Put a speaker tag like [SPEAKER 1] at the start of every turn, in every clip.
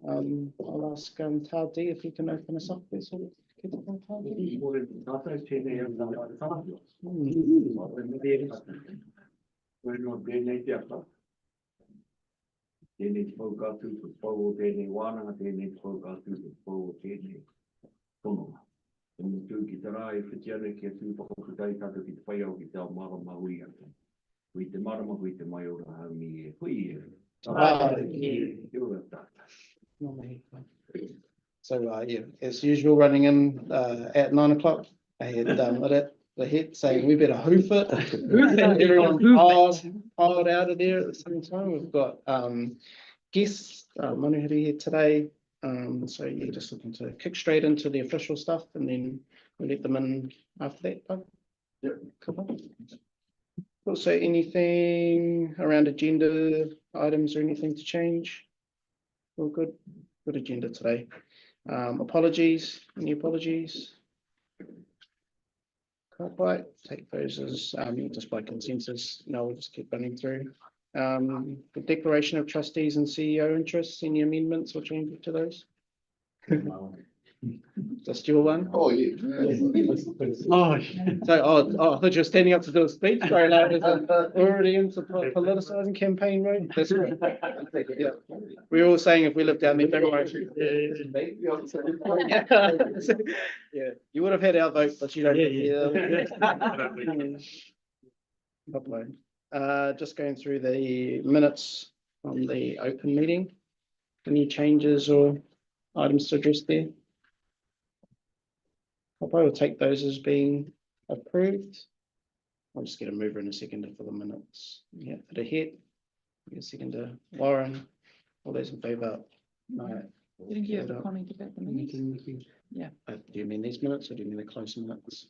[SPEAKER 1] I'll ask Tairāwhiti if he can open us up with sort of. So yeah, as usual, running in at 9 o'clock. I had the hit saying we better hoof it. Everyone piled out of there at the same time. We've got guests, Manuhiri here today. So you're just looking to kick straight into the official stuff, and then we'll let them in after that. Doug?
[SPEAKER 2] Yep.
[SPEAKER 1] Cool. Also, anything around agenda items or anything to change? All good. Good agenda today. Apologies. Any apologies? Can't quite take those as just by consensus. No, we'll just keep running through. The declaration of trustees and CEO interests. Any amendments or changes to those? Just your one?
[SPEAKER 2] Oh, yeah.
[SPEAKER 1] Oh, so I thought you were standing up to do a speech. Sorry, ladies, already into politicising campaign mode. That's right. Yeah. We were all saying if we lived down there, yeah, you would have had our vote, but you don't. Just going through the minutes on the open meeting. Any changes or items to address there? I'll probably take those as being approved. I'll just get a mover in a second for the minutes. Yeah, for the hit. A second to Warren. All those in favour? No.
[SPEAKER 3] Didn't you have a comment about the minutes? Yeah.
[SPEAKER 1] Do you mean these minutes or do you mean the close minutes?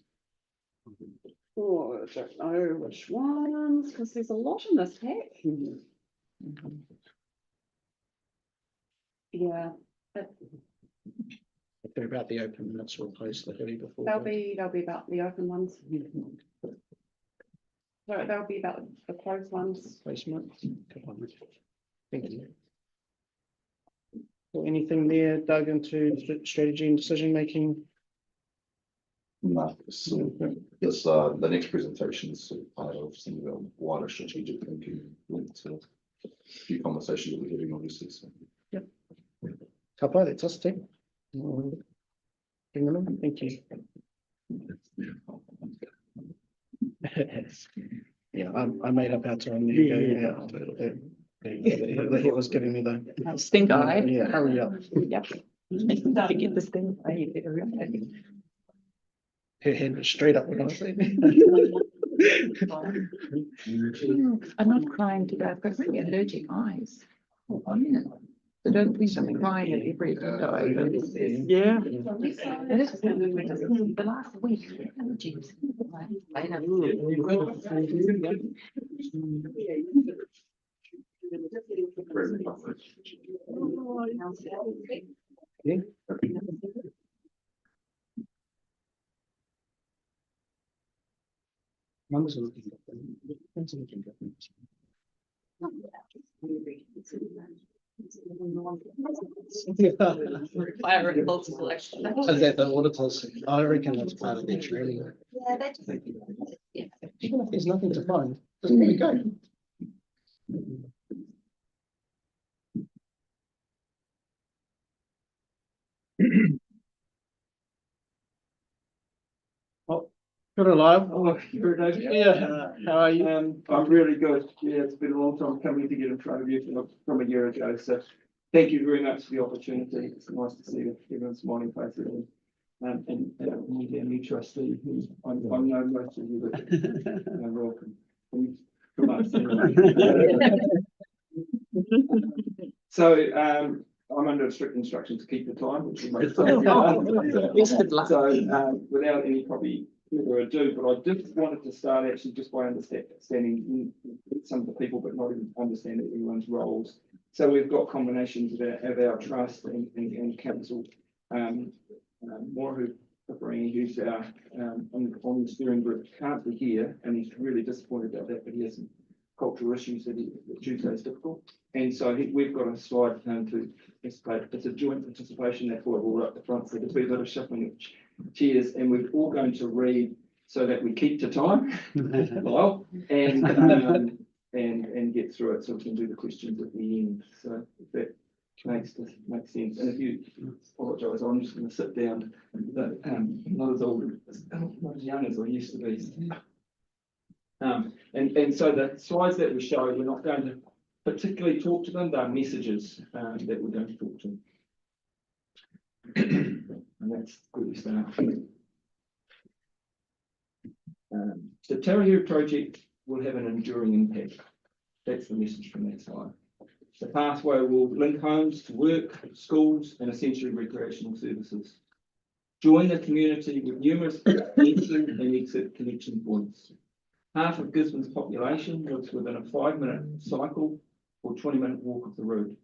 [SPEAKER 3] Oh, I don't know which ones, because there's a lot in this pack. Yeah.
[SPEAKER 1] If they're about the open minutes, we'll close the hoodie before.
[SPEAKER 3] They'll be about the open ones. No, they'll be about the closed ones.
[SPEAKER 1] Close minutes. Thank you. Or anything there, Doug, into strategy and decision making?
[SPEAKER 2] No, it's the next presentation is part of some of our wider strategic thinking linked to a few conversations that we're having, obviously. So.
[SPEAKER 1] Yep. Couple, that's us too. Thank you. Yeah, I made up our time there. Yeah. The hit was giving me the
[SPEAKER 3] stink eye.
[SPEAKER 1] Yeah, hurry up.
[SPEAKER 3] Yep. To get this thing.
[SPEAKER 1] Her hand was straight up when I was saying.
[SPEAKER 3] I'm not crying today. I've got really allergic eyes. Oh, yeah. So don't think I'm crying at every window open. Yeah. It is the last week. Allergies. I have.
[SPEAKER 1] Yeah. Numbers are looking good.
[SPEAKER 3] Fire and pulse collection.
[SPEAKER 1] Is that the auditors? I reckon that's part of their training.
[SPEAKER 3] Yeah, that's
[SPEAKER 1] Even if there's nothing to find, doesn't really go. Oh, good alive.
[SPEAKER 4] Oh, you're nice.
[SPEAKER 1] Yeah. How are you?
[SPEAKER 4] I'm really good. Yeah, it's been a long time coming to get in front of you from a year ago. So thank you very much for the opportunity. It's nice to see everyone's smiling faces and a new trustee who I know most of you, but welcome. From us anyway. So I'm under strict instruction to keep the time, which is most so without any probably further ado, but I just wanted to start actually just by understanding some of the people, but not even understanding everyone's roles. So we've got combinations of our trust and council. Moru Paparini, who's our on the steering group, can't be here, and he's really disappointed about that, but he has some cultural issues that Tuesday is difficult. And so we've got a slide to It's a joint participation, that's why we're all up the front, so there's been a bit of shuffling of chairs, and we're all going to read so that we keep to time, Lyle, and get through it, so we can do the questions at the end, so if that makes sense, and if you apologise, I'm just going to sit down, but not as old, not as young as I used to be. And so the slides that we show, we're not going to particularly talk to them, they're messages that we're going to talk to. And that's where we start. The Tairāwhiti project will have an enduring impact. That's the message from that slide. The pathway will link homes to work, schools, and essentially recreational services. Join the community with numerous entry and exit connection points. Half of Gisborne's population lives within a 5-minute cycle or 20-minute walk of the route.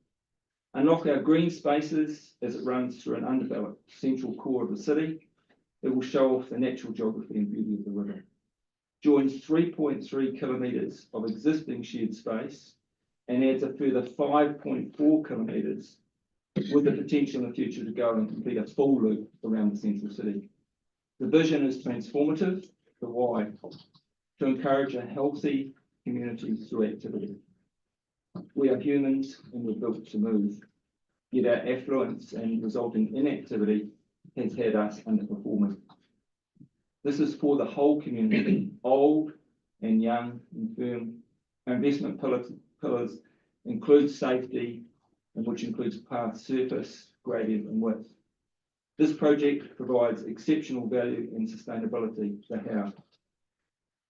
[SPEAKER 4] Unlock our green spaces as it runs through an undeveloped central core of the city. It will show off the natural geography and beauty of the river. Joins 3.3 kilometres of existing shared space and adds a further 5.4 kilometres with the potential in the future to go and complete a full loop around the central city. The vision is transformative, the why, to encourage a healthy community through activity. We are humans and we're built to move, yet our affluence and resulting inactivity has had us underperforming. This is for the whole community, old and young and firm. Our investment pillars include safety, and which includes path surface, gradient and width. This project provides exceptional value and sustainability for how.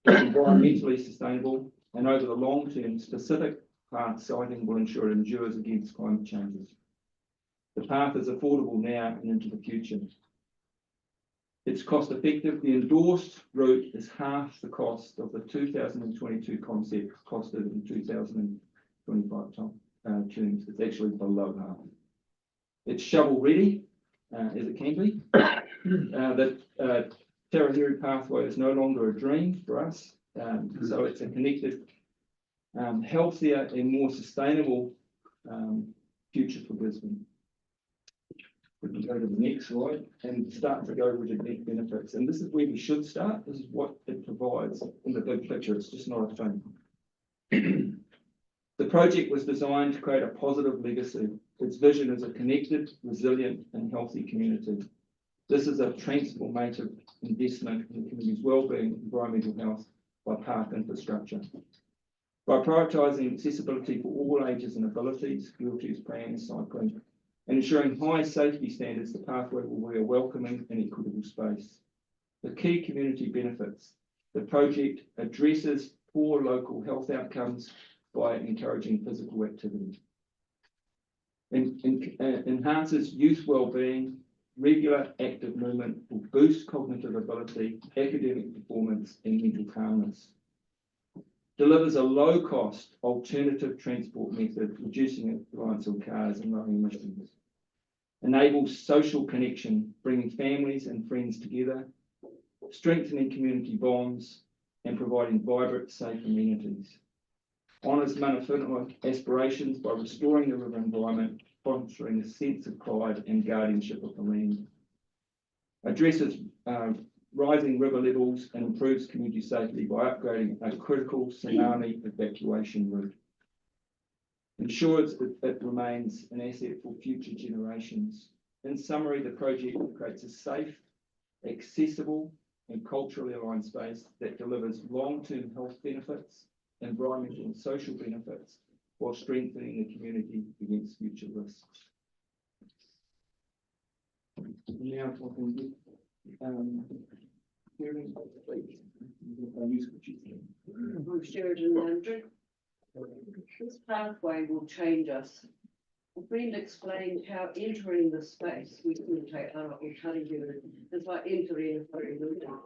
[SPEAKER 4] It's environmentally sustainable, and over the long term, specific path siting will ensure it endures against climate changes. The path is affordable now and into the future. It's cost effective. The endorsed route is half the cost of the 2022 concept costed in 2025 terms. It's actually below half. It's shovel ready, as it can be. The Tairāwhiti pathway is no longer a dream for us. So it's a connected, healthier and more sustainable future for Gisborne. We can go to the next slide and start to go with the net benefits. And this is where we should start. This is what it provides in the big picture. It's just not a thing. The project was designed to create a positive legacy. Its vision is a connected, resilient and healthy community. This is a transformative investment in the community's wellbeing, environmental health by path infrastructure. By prioritising accessibility for all ages and abilities, wheelchairs, prams, cycling, and ensuring high safety standards, the pathway will be a welcoming and equitable space. The key community benefits. The project addresses poor local health outcomes by encouraging physical activity. Enhances youth wellbeing. Regular active movement will boost cognitive ability, academic performance, and mental calmness. Delivers a low-cost alternative transport method, reducing reliance on cars and lowering emissions. Enables social connection, bringing families and friends together, strengthening community bonds, and providing vibrant, safe amenities. Honours mana whenua aspirations by restoring the river environment, fostering a sense of pride and guardianship of the land. Addresses rising river levels and improves community safety by upgrading a critical tsunami evacuation route. Ensures that it remains an asset for future generations. In summary, the project creates a safe, accessible and culturally aligned space that delivers long-term health benefits, environmental and social benefits, while strengthening the community against future risks. Now talking hearing,
[SPEAKER 5] I'm Sheridan Andrew. This pathway will change us. A friend explained how entering the space, we couldn't take out or cutting it, it's like entering a very building.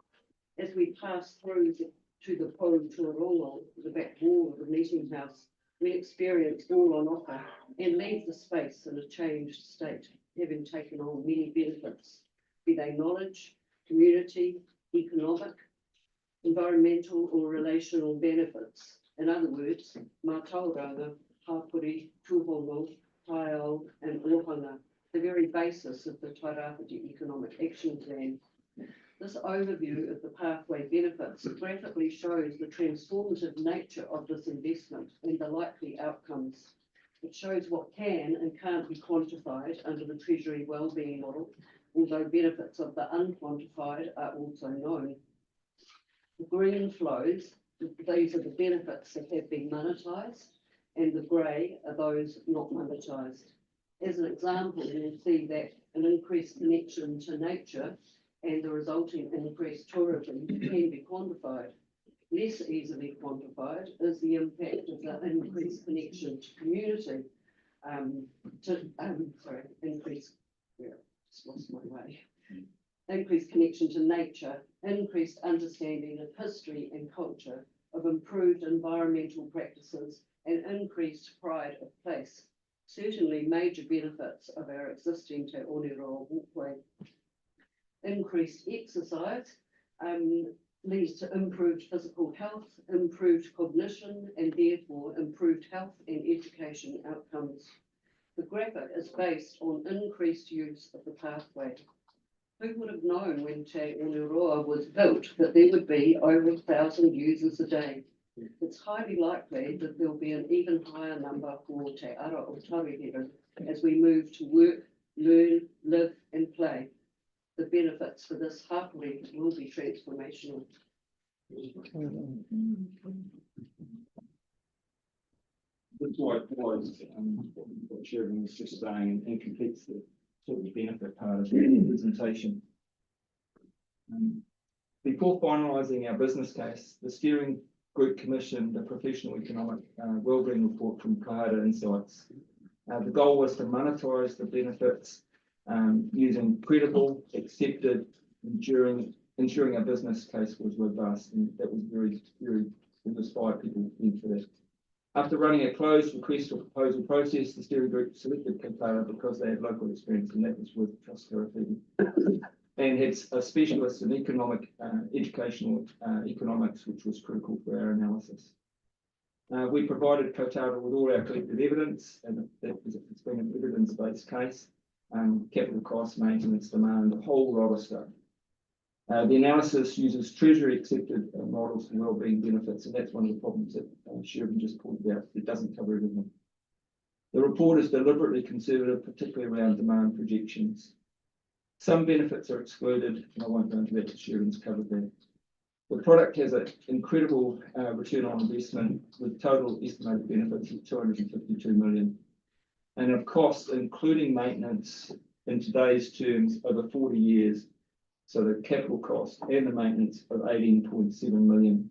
[SPEAKER 5] As we pass through to the pole to Rongo, the back wall of the meeting house, we experience all on offer and leave the space in a changed state, having taken on many benefits, be they knowledge, community, economic, environmental or relational benefits. In other words, mā tauranga, hapuri, tūhono, Kaiao and Ohana, the very basis of the Tairāwhiti Economic Action Plan. This overview of the pathway benefits graphically shows the transformative nature of this investment and the likely outcomes. It shows what can and can't be quantified under the Treasury Wellbeing Model, although benefits of the unquantified are also known. The green flows, these are the benefits that have been monetised, and the grey are those not monetised. As an example, you'll see that an increased connection to nature and the resulting increased tourism can be quantified. Less easily quantified is the impact of the increased connection to community, increased connection to nature, increased understanding of history and culture, of improved environmental practices, and increased pride of place. Certainly major benefits of our existing Te Oniroa walkway. Increased exercise leads to improved physical health, improved cognition, and therefore improved health and education outcomes. The graphic is based on increased use of the pathway. Who would have known when Te Oniroa was built that there would be over 1,000 users a day? It's highly likely that there'll be an even higher number for Te Ara o Tairāwhiti as we move to work, learn, live, and play. The benefits for this hapuri will be transformational.
[SPEAKER 6] That's why it was, what Sheridan was just saying, and completes the sort of benefit part of the presentation. Before finalising our business case, the steering group commissioned a professional economic wellbeing report from Kahara Insights. The goal was to monetise the benefits using credible, accepted, ensuring our business case was robust, and that was very inspired people into that. After running a closed request for proposal process, the steering group selected Tairāwhiti because they had local experience, and that was with Tairāwhiti, and had a specialist in economic, educational economics, which was critical for our analysis. We provided Tairāwhiti with all our collected evidence, and it's been an evidence-based case, capital costs, maintenance, demand, a whole lot of stuff. The analysis uses Treasury accepted models for wellbeing benefits, and that's one of the problems that Sheridan just pointed out. It doesn't cover everything. The report is deliberately conservative, particularly around demand projections. Some benefits are excluded, and I won't go into that because Sheridan's covered that. The product has an incredible return on investment with total estimated benefits of 252 million. And of costs, including maintenance in today's terms over 40 years. So the capital cost and the maintenance of 18.7 million.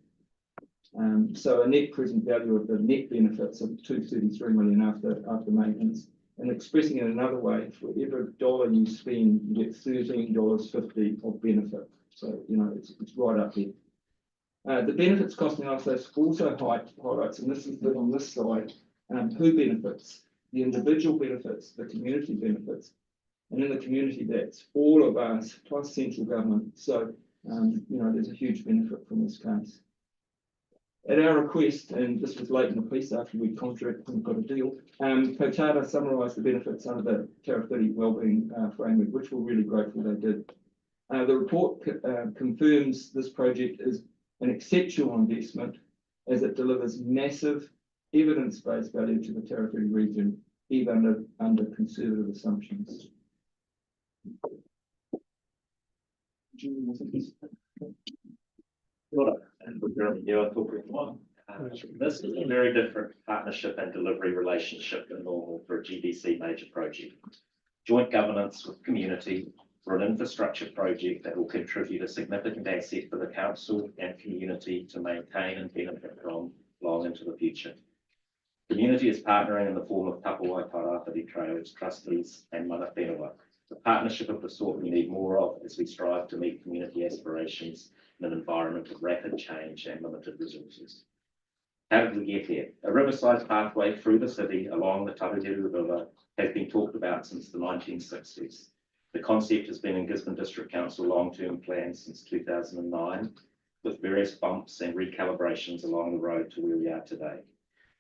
[SPEAKER 6] So a net present value of the net benefits of 233 million after maintenance. And expressing it another way, for every dollar you spend, you get $13.50 of benefit. So, you know, it's right up there. The benefits cost analysis also highlights, and this is on this slide, who benefits, the individual benefits, the community benefits. And in the community, that's all of us plus central government. So, you know, there's a huge benefit from this case. At our request, and this was late in the piece after we contract and got a deal, Tairāwhiti summarised the benefits under the Tairāwhiti Wellbeing Framework, which we're really grateful they did. The report confirms this project is an exceptional investment as it delivers massive evidence-based value to the Tairāwhiti region, even under conservative assumptions.
[SPEAKER 7] This is a very different partnership and delivery relationship than normal for a GBC major project. Joint governance with community for an infrastructure project that will contribute a significant asset for the council and community to maintain and benefit from long into the future. Community is partnering in the form of Tapawai Tairāwhiti Trails, trustees and mana whenua. The partnership of the sort we need more of as we strive to meet community aspirations in an environment of rapid change and limited resources. How did we get here? A riverside pathway through the city along the Tairāwhiti River has been talked about since the 1960s. The concept has been in Gisborne District Council long-term plans since 2009, with various bumps and recalibrations along the road to where we are today.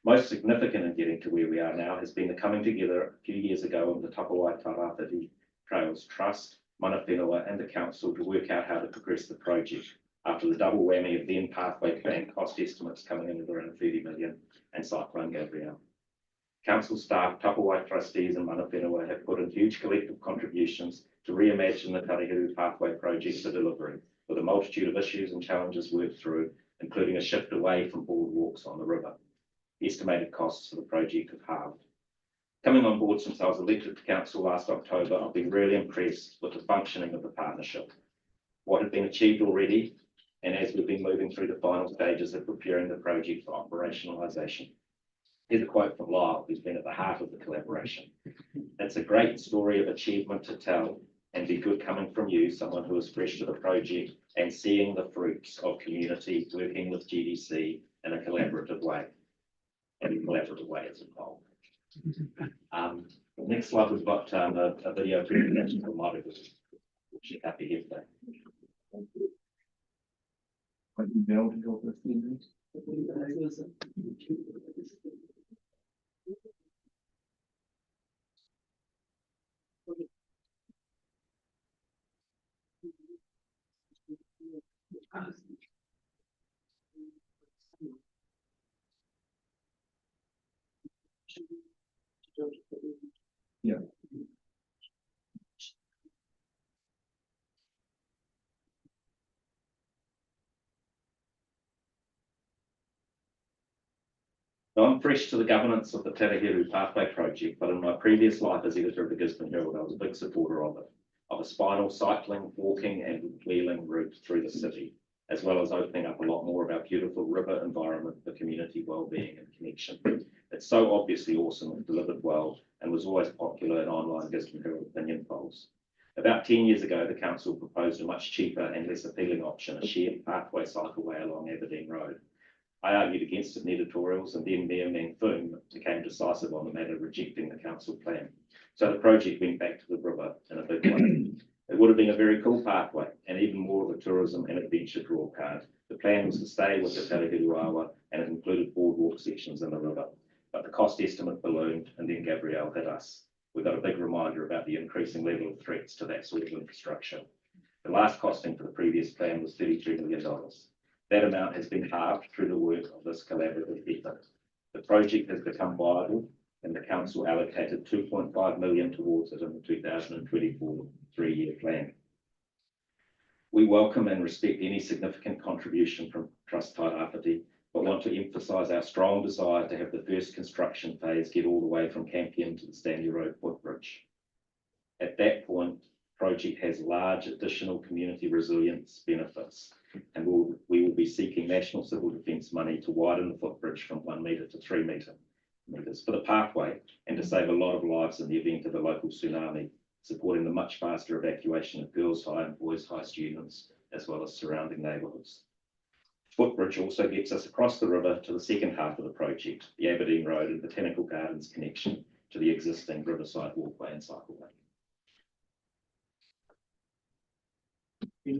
[SPEAKER 7] Most significant in getting to where we are now has been the coming together a few years ago of the Tairāwhiti Trails Trust, Mana Whenua and the council to work out how to progress the project after the double whammy of then pathway plan cost estimates coming in at around 30 million and Cyclone Gabrielle. Council staff, Tairāwhiti trustees and Mana Whenua have put in huge collective contributions to reimagine the Tairāwhiti pathway project for delivery, with a multitude of issues and challenges worked through, including a shift away from boardwalks on the river. Estimated costs for the project have halved. Coming on board since I was elected to council last October, I've been really impressed with the functioning of the partnership, what had been achieved already, and as we've been moving through the final stages of preparing the project for operationalisation. Here's a quote from Lyle, who's been at the heart of the collaboration. It's a great story of achievement to tell and be good coming from you, someone who is fresh to the project and seeing the fruits of community working with GDC in a collaborative way. And a collaborative way is involved. Next slide, we've got a video presentation from Māori. She's happy here today.
[SPEAKER 6] Yeah.
[SPEAKER 7] Now, I'm fresh to the governance of the Tairāwhiti Pathway project, but in my previous life as editor of the Gisborne Herald, I was a big supporter of it, of a spinal cycling, walking and wheeling route through the city, as well as opening up a lot more of our beautiful river environment for community wellbeing and connection. It's so obviously awesome and delivered well and was always popular in online Gisborne Herald opinion polls. About 10 years ago, the council proposed a much cheaper and less appealing option, a shared pathway cycleway along Aberdeen Road. I argued against it in editorials, and then Mayor Manfoom became decisive on the matter, rejecting the council plan. So the project went back to the river in a big way. It would have been a very cool pathway and even more of a tourism and adventure draw card. The plan was to stay with the Tairāwhiti and it included boardwalk sections in the river. But the cost estimate ballooned and then Gabrielle hit us. We got a big reminder about the increasing level of threats to that sort of infrastructure. The last costing for the previous plan was $33 million. That amount has been halved through the work of this collaborative effort. The project has become viable and the council allocated 2.5 million towards it in the 2024 three-year plan. We welcome and respect any significant contribution from Trust Tairāwhiti, but want to emphasise our strong desire to have the first construction phase get all the way from Campion to the Stanley Road footbridge. At that point, the project has large additional community resilience benefits, and we will be seeking National Civil Defence money to widen the footbridge from 1 metre to 3 metres for the pathway and to save a lot of lives in the event of a local tsunami, supporting the much faster evacuation of Girls High and Boys High students, as well as surrounding neighbourhoods. Footbridge also gets us across the river to the second half of the project, the Aberdeen Road and Botanical Gardens connection to the existing Riverside Walkway and Cycleway.
[SPEAKER 8] In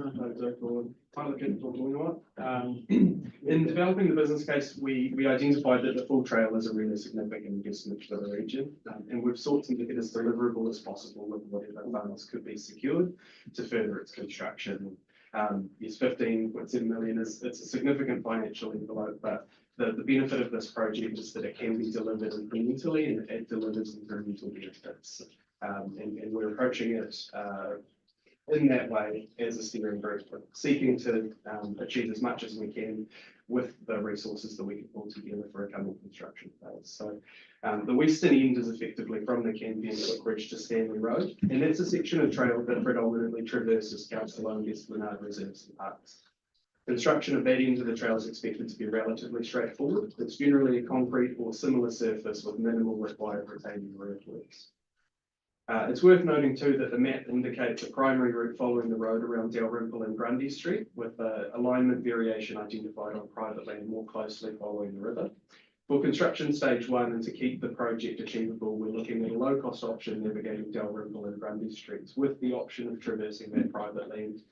[SPEAKER 8] developing the business case, we identified that the full trail is a really significant investment for the region, and we've sought to make it as deliverable as possible with whatever funds could be secured to further its construction. Yes, 15.7 million it's a significant financial envelope, but the benefit of this project is that it can be delivered incrementally and it delivers incremental benefits. And we're approaching it in that way as a steering group, seeking to achieve as much as we can with the resources that we can pull together for a coming construction phase. So the western end is effectively from the Campion footbridge to Stanley Road, and that's a section of trail that predominantly traverses Council-owned Esplanade reserves and parks. Construction of that end of the trail is expected to be relatively straightforward. It's generally a concrete or similar surface with minimal required retaining earthworks. It's worth noting too that the map indicates a primary route following the road around Dalrymple and Grundy Street, with alignment variation identified on private land more closely following the river. For construction stage 1 and to keep the project achievable, we're looking at a low-cost option navigating Dalrymple and Grundy Streets with the option of traversing that private land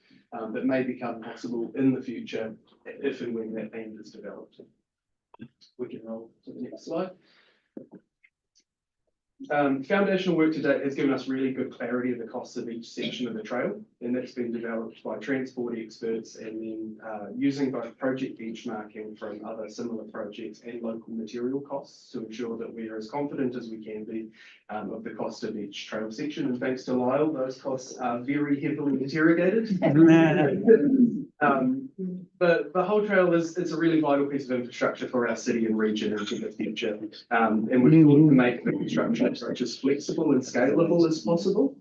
[SPEAKER 8] that may become possible in the future if and when that land is developed. We can roll to the next slide. Foundational work to date has given us really good clarity of the costs of each section of the trail, and that's been developed by transport experts and then using both project benchmarking from other similar projects and local material costs to ensure that we are as confident as we can be of the cost of each trail section. And thanks to Lyle, those costs are very heavily interrogated. The whole trail it's a really vital piece of infrastructure for our city and region into the future. And we've got to make the construction approach as flexible and scalable as possible.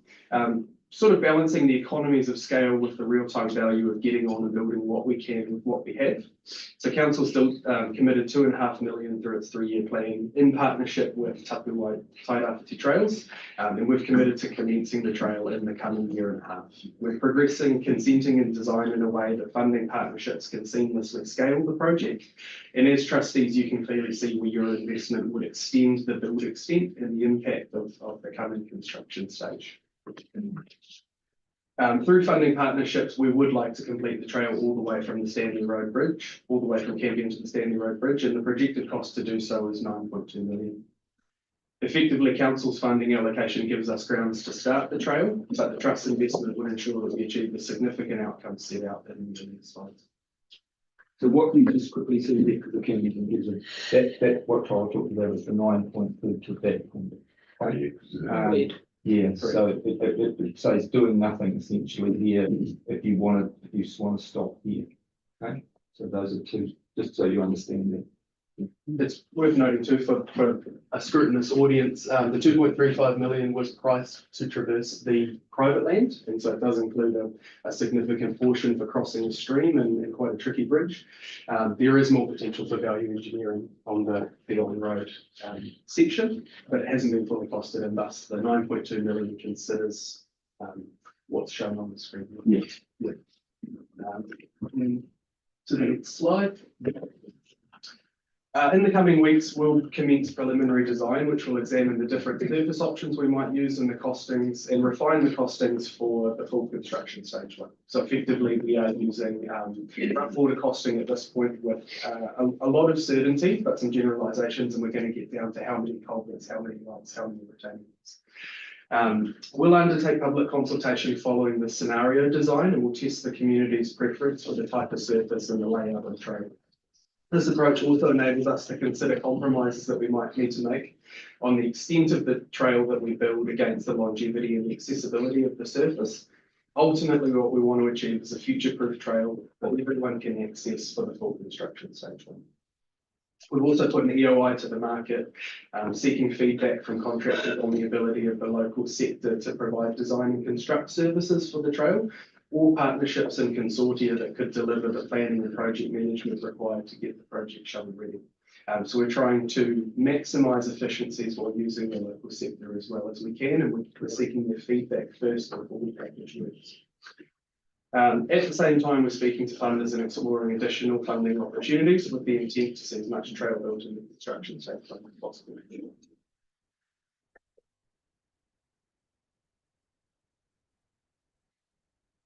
[SPEAKER 8] Sort of balancing the economies of scale with the real-time value of getting on and building what we can with what we have. So council still committed $2.5 million through its 3-year plan in partnership with Tairāwhiti Trails, and we've committed to commencing the trail in the coming 1.5 years. We're progressing consenting and design in a way that funding partnerships can seamlessly scale the project. And as trustees, you can clearly see where your investment would extend the build extent and the impact of the coming construction stage. Through funding partnerships, we would like to complete the trail all the way from the Stanley Road Bridge, all the way from Campion to the Stanley Road Bridge, and the projected cost to do so is $9.2 million. Effectively, council's funding allocation gives us grounds to start the trail, but the trust investment would ensure that we achieve the significant outcomes set out in the next slides.
[SPEAKER 6] So what you just quickly see there, because the Camden gives it, that what I talked about was the 9.2 to that point. Yeah, so it says doing nothing essentially here if you just want to stop here. Okay, so those are two, just so you understand that.
[SPEAKER 8] It's worth noting too for a scrutinous audience, the 2.35 million was priced to traverse the private land, and so it does include a significant portion for crossing a stream and quite a tricky bridge. There is more potential for value engineering on the on road section, but it hasn't been fully costed, and thus the 9.2 million considers what's shown on the screen.
[SPEAKER 6] Yes.
[SPEAKER 8] Yeah. To the next slide. In the coming weeks, we'll commence preliminary design, which will examine the different surface options we might use in the costings and refine the costings for the full construction stage one. So effectively, we are using rough water costing at this point with a lot of certainty, but some generalizations, and we're going to get down to how many culverts, how many lights, how many retaining walls. We'll undertake public consultation following the scenario design, and we'll test the community's preference for the type of surface and the layout of the trail. This approach also enables us to consider compromises that we might need to make on the extent of the trail that we build against the longevity and the accessibility of the surface. Ultimately, what we want to achieve is a future-proof trail that everyone can access for the full construction stage one. We've also put an EOI to the market, seeking feedback from contractors on the ability of the local sector to provide design and construct services for the trail, or partnerships and consortia that could deliver the planning and project management required to get the project shovel ready. So we're trying to maximise efficiencies while using the local sector as well as we can, and we're seeking their feedback first before we package works. At the same time, we're speaking to funders and exploring additional funding opportunities with the intent to see as much trail built in the construction sector as possible.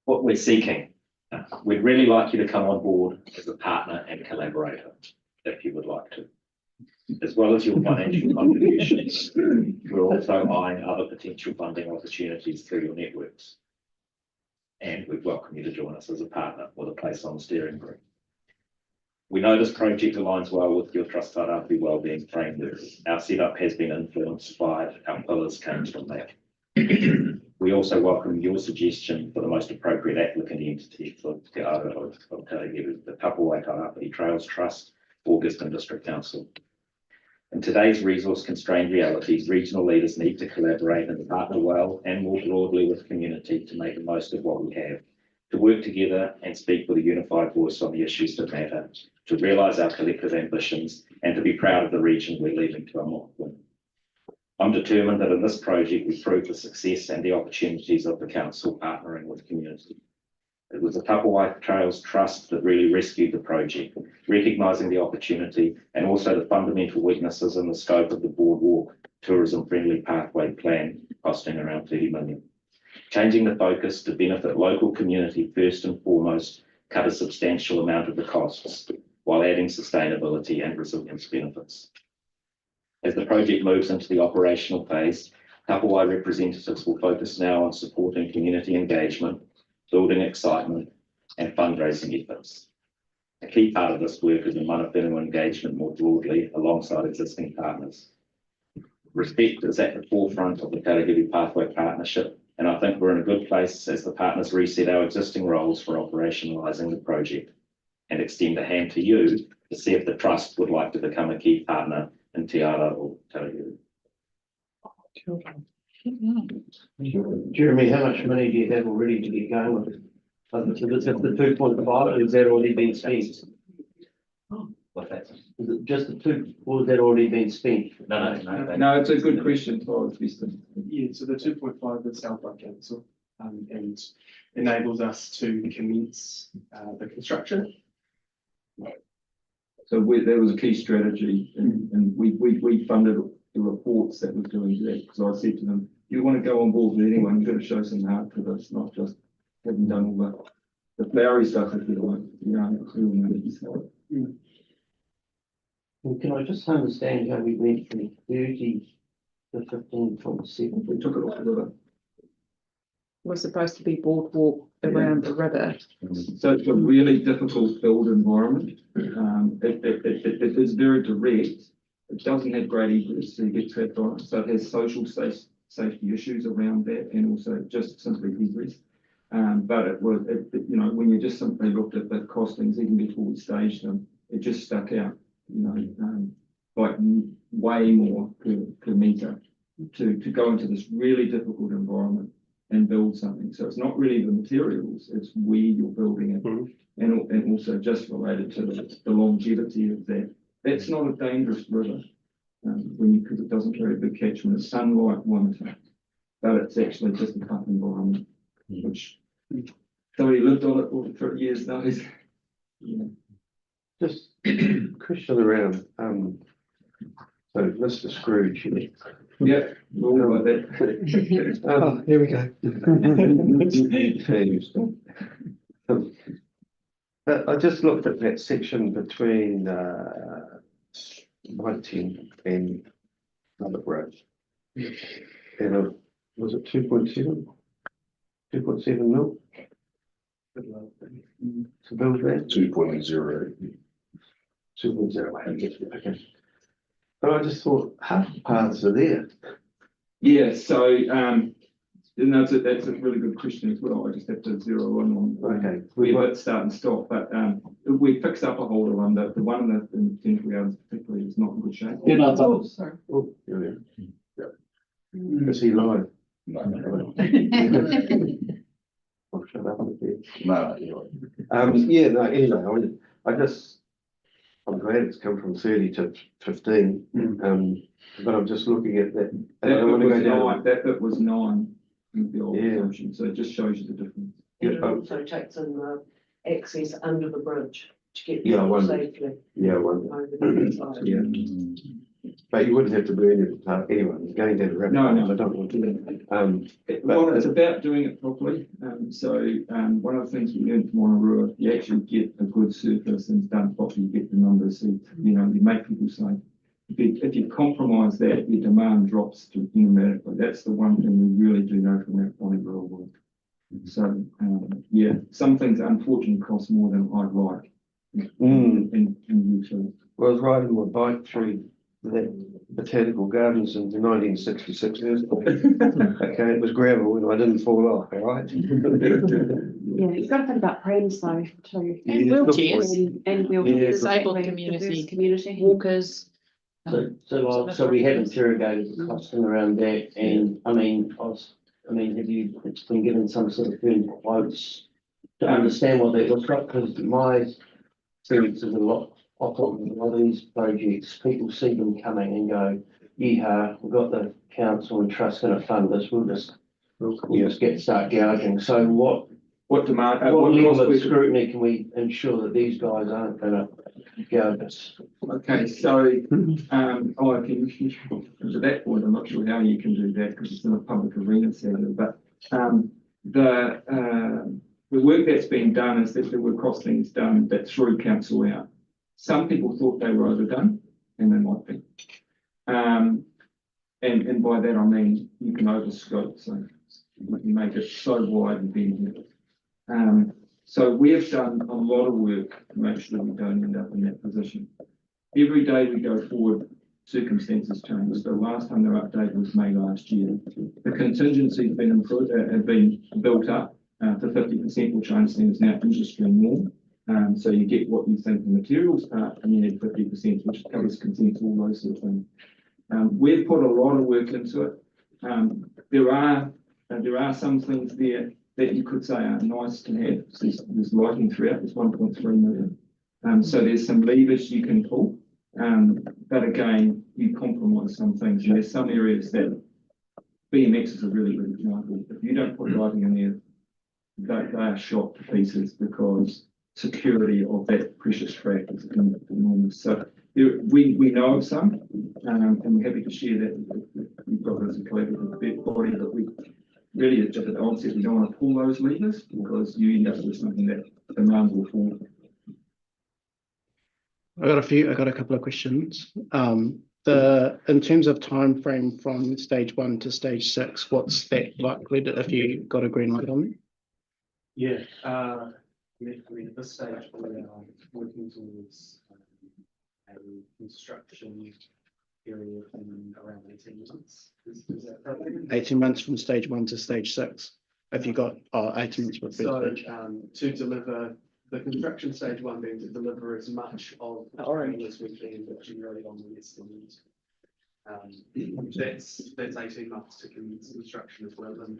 [SPEAKER 7] What we're seeking, we'd really like you to come on board as a partner and collaborator, if you would like to. As well as your financial contributions, we're also eyeing other potential funding opportunities through your networks. And we'd welcome you to join us as a partner with a place on the steering group. We know this project aligns well with your Trust Tairāwhiti Wellbeing Framework. Our setup has been influenced by our pillars came from that. We also welcome your suggestion for the most appropriate applicant entity for Te Aroha of Tairāwhiti, the Tairāwhiti Trails Trust, August and District Council. In today's resource-constrained realities, regional leaders need to collaborate and partner well and more broadly with community to make the most of what we have, to work together and speak with a unified voice on the issues that matter, to realise our collective ambitions and to be proud of the region we're leaving to our mothering. I'm determined that in this project we prove the success and the opportunities of the council partnering with community. It was the Tairāwhiti Trails Trust that really rescued the project, recognising the opportunity and also the fundamental weaknesses in the scope of the boardwalk tourism-friendly pathway plan, costing around 30 million. Changing the focus to benefit local community first and foremost cut a substantial amount of the costs. while adding sustainability and resilience benefits. As the project moves into the operational phase, Tairāwhiti representatives will focus now on supporting community engagement, building excitement, and fundraising efforts. A key part of this work is the mana whenua engagement more broadly alongside existing partners. Respect is at the forefront of the Tairāwhiti Pathway Partnership, and I think we're in a good place as the partners reset our existing roles for operationalising the project and extend a hand to you to see if the Trust would like to become a key partner in Te Ara or Tairāwhiti.
[SPEAKER 9] Jeremy, how much money do you have already to get going with it? So the 2.5, has that already been spent?
[SPEAKER 7] What's that?
[SPEAKER 9] Is it just the 2, or has that already been spent?
[SPEAKER 6] No, it's a good question, Todd.
[SPEAKER 8] Yeah, so the 2.5 is held by council, and enables us to commence, the construction.
[SPEAKER 6] So there was a key strategy, and we funded the reports that was doing that, because I said to them, you want to go on board with anyone, you've got to show some heart to this, not just having done all the flowery stuff if you like,
[SPEAKER 9] And can I just understand how we went from 30 to 15.7?
[SPEAKER 6] We took it off the river.
[SPEAKER 3] We're supposed to be boardwalk around the river.
[SPEAKER 6] So it's a really difficult build environment. It is very direct. It doesn't have great egress, so you get trapped on it. So it has social safety issues around that, and also just simply egress. But it was, you know, when you just simply looked at the costings, even before we staged them, it just stuck out, you know, like way more per metre to go into this really difficult environment and build something. So it's not really the materials, it's where you're building it, and also just related to the longevity of that. That's not a dangerous river because it doesn't carry a big catchment. It's sunlight winter, but it's actually just a tough environment, which somebody lived on it for 30 years now. Yeah.
[SPEAKER 10] Just question around, so Mr. Scrooge.
[SPEAKER 6] Yeah, all about that.
[SPEAKER 10] Oh, here we go. I just looked at that section between 19 and another road. And was it 2.7? 2.7 mil? To build that?
[SPEAKER 2] 2.0.
[SPEAKER 10] 2.0, okay. But I just thought half the paths are there.
[SPEAKER 6] Yeah, so that's a really good question as well. I just have to zero in on.
[SPEAKER 10] Okay.
[SPEAKER 6] We let start and stop, but we fixed up a whole of them. The one in the Central Gardens particularly is not in good shape.
[SPEAKER 3] Oh, sorry.
[SPEAKER 10] Oh, here we are. Is he live?
[SPEAKER 2] No,
[SPEAKER 10] I'll shut up a bit.
[SPEAKER 2] no.
[SPEAKER 10] Yeah, no, anyway, I'm glad it's come from 30 to 15. But I'm just looking at that.
[SPEAKER 6] That bit was 9 in the old assumption, so it just shows you the difference.
[SPEAKER 5] And it also takes in the access under the bridge to get
[SPEAKER 10] Yeah, I
[SPEAKER 5] people
[SPEAKER 10] wonder.
[SPEAKER 5] safely
[SPEAKER 10] Yeah, one.
[SPEAKER 5] over the side.
[SPEAKER 10] Yeah. But you wouldn't have to do any of the part anyway. You're going down the rabbit
[SPEAKER 6] No,
[SPEAKER 10] hole,
[SPEAKER 6] no.
[SPEAKER 10] I don't want to.
[SPEAKER 6] Well, it's about doing it properly. One of the things we learned from Wanarua, you actually get a good surface and it's done properly, you get the numbers, so, you know, you make people safe. If you compromise that, your demand drops dramatically. That's the one thing we really do know from that Wanarua work. So, yeah, some things unfortunately cost more than I'd like. And you too.
[SPEAKER 10] Well, I was riding my bike through the botanical gardens in 1966 years ago. Okay, it was gravel and I didn't fall off, all right?
[SPEAKER 11] Yeah, you've got to think about friends though, too.
[SPEAKER 3] And
[SPEAKER 10] Yeah,
[SPEAKER 3] wheelchairs,
[SPEAKER 11] And
[SPEAKER 10] Yeah,
[SPEAKER 11] wheelchairs.
[SPEAKER 3] disabled
[SPEAKER 11] Diverse
[SPEAKER 3] community,
[SPEAKER 11] Community.
[SPEAKER 3] walkers.
[SPEAKER 9] So we have interrogated the costing around that, and it's been given some sort of firm quotes to understand what that looks like, because my experience is a lot of these projects, people see them coming and go, yeah, we've got the council and trust going to fund this, we'll just start gouging. So what
[SPEAKER 6] demand?
[SPEAKER 9] level of scrutiny can we ensure that these guys aren't going to gouge us?
[SPEAKER 6] Okay, so, I can, to that point, I'm not sure how you can do that because it's in a public arena setting, but, the work that's been done is that there were costings done that threw council out. Some people thought they were overdone, and they might be. And by that I mean you can overscope, so you make it so wide and bend. So we have done a lot of work to make sure we don't end up in that position. Every day we go forward, circumstances change. The last time they were updated was May last year. The contingency has been improved, have been built up to 50%, which I understand is now industry norm. So you get what you think the materials part, and you need 50%, which covers consents, all those sort of things. We've put a lot of work into it. There are some things there that you could say are nice to have. There's lighting throughout. There's 1.3 million. So there's some levers you can pull. But again, you compromise some things. And there's some areas that BMX is a really good example. If you don't put lighting in there, they are shot to pieces because security of that precious track is enormous. So we know of some, and we're happy to share that we've got as a collaborative body, but we really, at the onset, we don't want to pull those levers because you end up with something that demands will fall.
[SPEAKER 1] I got a couple of questions. In terms of time frame from stage 1 to stage 6, what's that likely to, if you got a green light on it?
[SPEAKER 8] Yeah, I mean, at this stage, we are working towards a construction period in around 18 months. Is that right?
[SPEAKER 1] 18 months from stage 1 to stage 6. Have you got 18 months for
[SPEAKER 8] So to deliver the construction stage 1 being to deliver as much of the trail as we can, but generally on the western end. That's 18 months to commence construction as well, and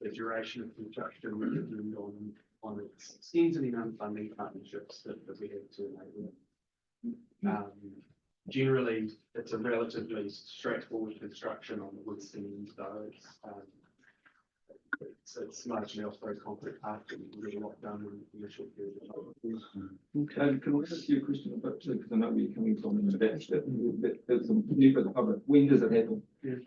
[SPEAKER 8] the duration of construction will depend on its extent and the amount of funding partnerships that we have to enable it. Generally, it's a relatively straightforward construction on the western end, though. It's largely off-road concrete park that we get a lot done in a short period of time.
[SPEAKER 6] Can I ask you a question about too, because I know where you're coming from in that there's some new for the public. When does it happen?
[SPEAKER 8] Yeah.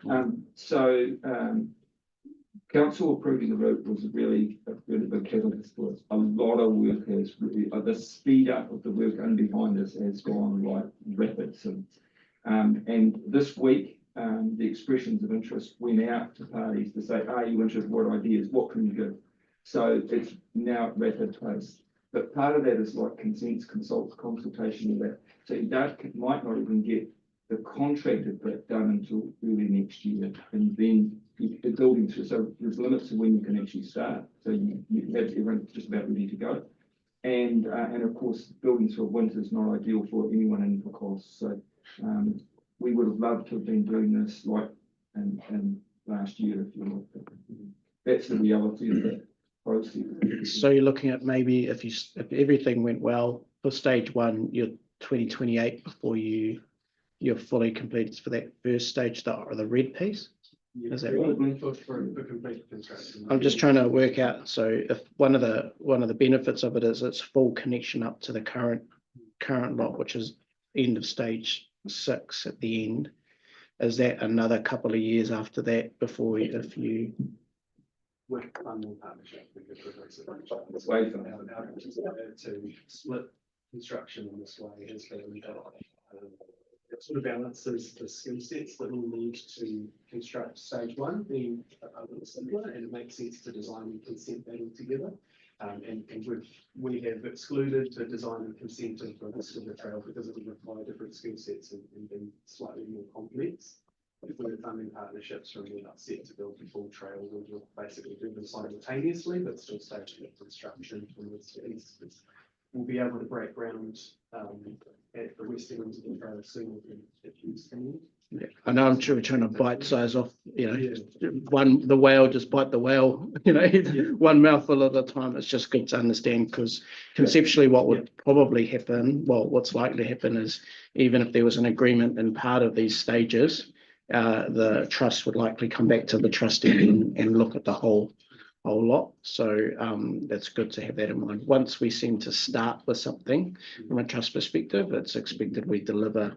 [SPEAKER 6] Council approving the route was a really big catalyst for us. A lot of work has really, the speed up of the work and behind us has gone like rapid since. And this week, the expressions of interest went out to parties to say, are you interested? What ideas? What can you do? So it's now at rapid pace. But part of that is like consents, consultation of that. So you might not even get the contracted bit done until early next year. And then the building through. So there's limits to when you can actually start. So you have everyone just about ready to go. And of course, building through winter is not ideal for anyone in the cost. So we would have loved to have been doing this like in last year, if you like. That's the reality of that process.
[SPEAKER 1] So you're looking at maybe if everything went well for stage 1, you're 2028 before you're fully completed for that first stage, the red piece. Is that right?
[SPEAKER 8] For complete construction.
[SPEAKER 1] I'm just trying to work out. So if one of the benefits of it is it's full connection up to the current lot, which is end of stage 6 at the end, is that another couple of years after that before if you
[SPEAKER 8] with funding partnership, we could progress it.
[SPEAKER 6] It's way from
[SPEAKER 8] our to split construction in this way has been it sort of balances the skill sets that we'll need to construct stage 1 being a little simpler, and it makes sense to design and consent that all together. And we have excluded the design and consent for this of the trail because it would require different skill sets and be slightly more complex. If we're funding partnerships from the outset to build the full trail, we'll basically do them simultaneously, but still stage the construction from this to east. We'll be able to break ground at the western end of the trail soon if you can.
[SPEAKER 1] Yeah. I know I'm sure we're trying to bite size off, the whale, just bite the whale, one mouthful at a time. It's just good to understand because conceptually what would probably happen, what's likely to happen is even if there was an agreement in part of these stages, the trust would likely come back to the trustee and look at the whole lot. So that's good to have that in mind. Once we seem to start with something from a trust perspective, it's expected we deliver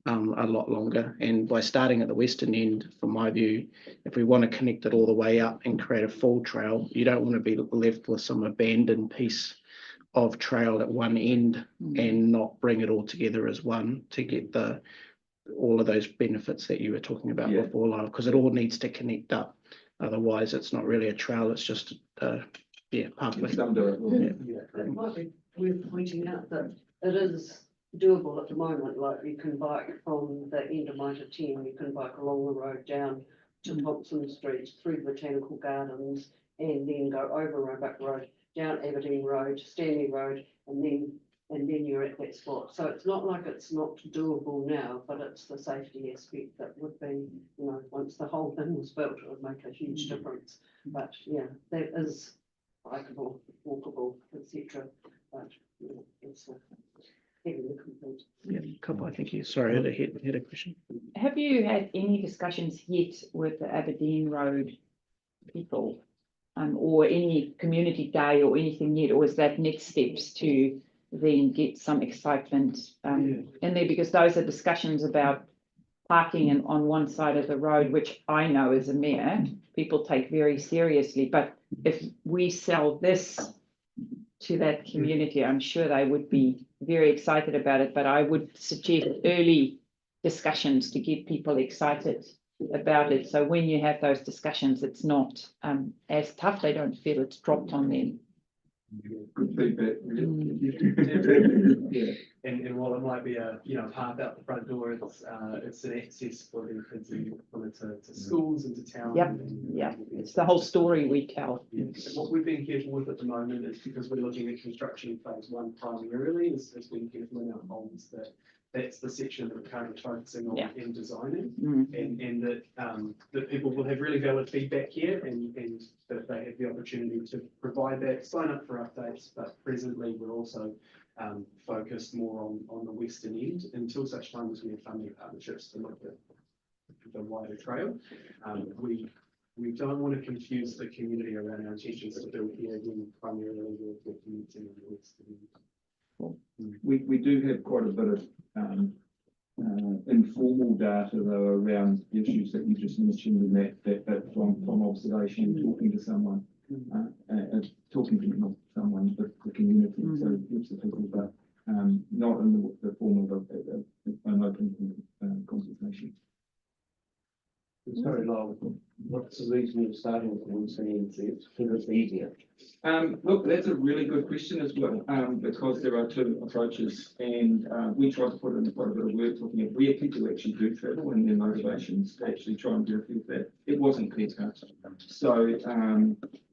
[SPEAKER 1] a lot longer. And by starting at the western end, from my view, if we want to connect it all the way up and create a full trail, you don't want to be left with some abandoned piece of trail at one end and not bring it all together as one to get all of those benefits that you were talking about
[SPEAKER 6] Yeah.
[SPEAKER 1] before, Lyle, because it all needs to connect up. Otherwise, it's not really a trail, it's just pathway.
[SPEAKER 6] Some do it.
[SPEAKER 5] It might be worth pointing out that it is doable at the moment, like you can bike from the end of Mitre 10, you can bike along the road down to Thompson Street, through Botanical Gardens, and then go over Roebuck Road, down Aberdeen Road, Stanley Road, and then you're at that spot. So it's not like it's not doable now, but it's the safety aspect that would be, once the whole thing was built, it would make a huge difference. But yeah, that is bikeable, walkable, etc. But it's having the complete.
[SPEAKER 1] Yeah, couple, I think you, sorry, I had a question.
[SPEAKER 3] Have you had any discussions yet with the Aberdeen Road people? Or any community day or anything yet, or is that next steps to then get some excitement in there? Because those are discussions about parking on one side of the road, which I know as a mayor, people take very seriously. But if we sell this to that community, I'm sure they would be very excited about it. But I would suggest early discussions to get people excited about it. So when you have those discussions, it's not as tough. They don't feel it's dropped on them.
[SPEAKER 6] Good feedback.
[SPEAKER 8] Yeah, and while it might be a, path out the front door, it's an access for the kids to schools and to town.
[SPEAKER 3] Yep. Yeah, it's the whole story we tell.
[SPEAKER 8] Yeah. And what we've been careful with at the moment is because we're looking at construction phase 1 primarily, is being careful in our homes that that's the section that we're currently focusing on in designing, and that people will have really valid feedback here, and that they have the opportunity to provide that, sign up for updates. But presently, we're also focused more on the western end until such time as we have funding partnerships to look at the wider trail. We don't want to confuse the community around our intentions to build here when primarily we're connecting on the western end.
[SPEAKER 6] We do have quite a bit of informal data though around the issues that you just mentioned, and that from observation, talking to someone, with the community, so groups of people, but not in the form of an open consultation.
[SPEAKER 9] Sorry, Lyle, what's the reason you're starting with one because it's easier?
[SPEAKER 6] Look, that's a really good question as well, because there are two approaches, and we tried to put in quite a bit of work looking at where people actually do travel and their motivations to actually try and do that. It wasn't clear cut. So,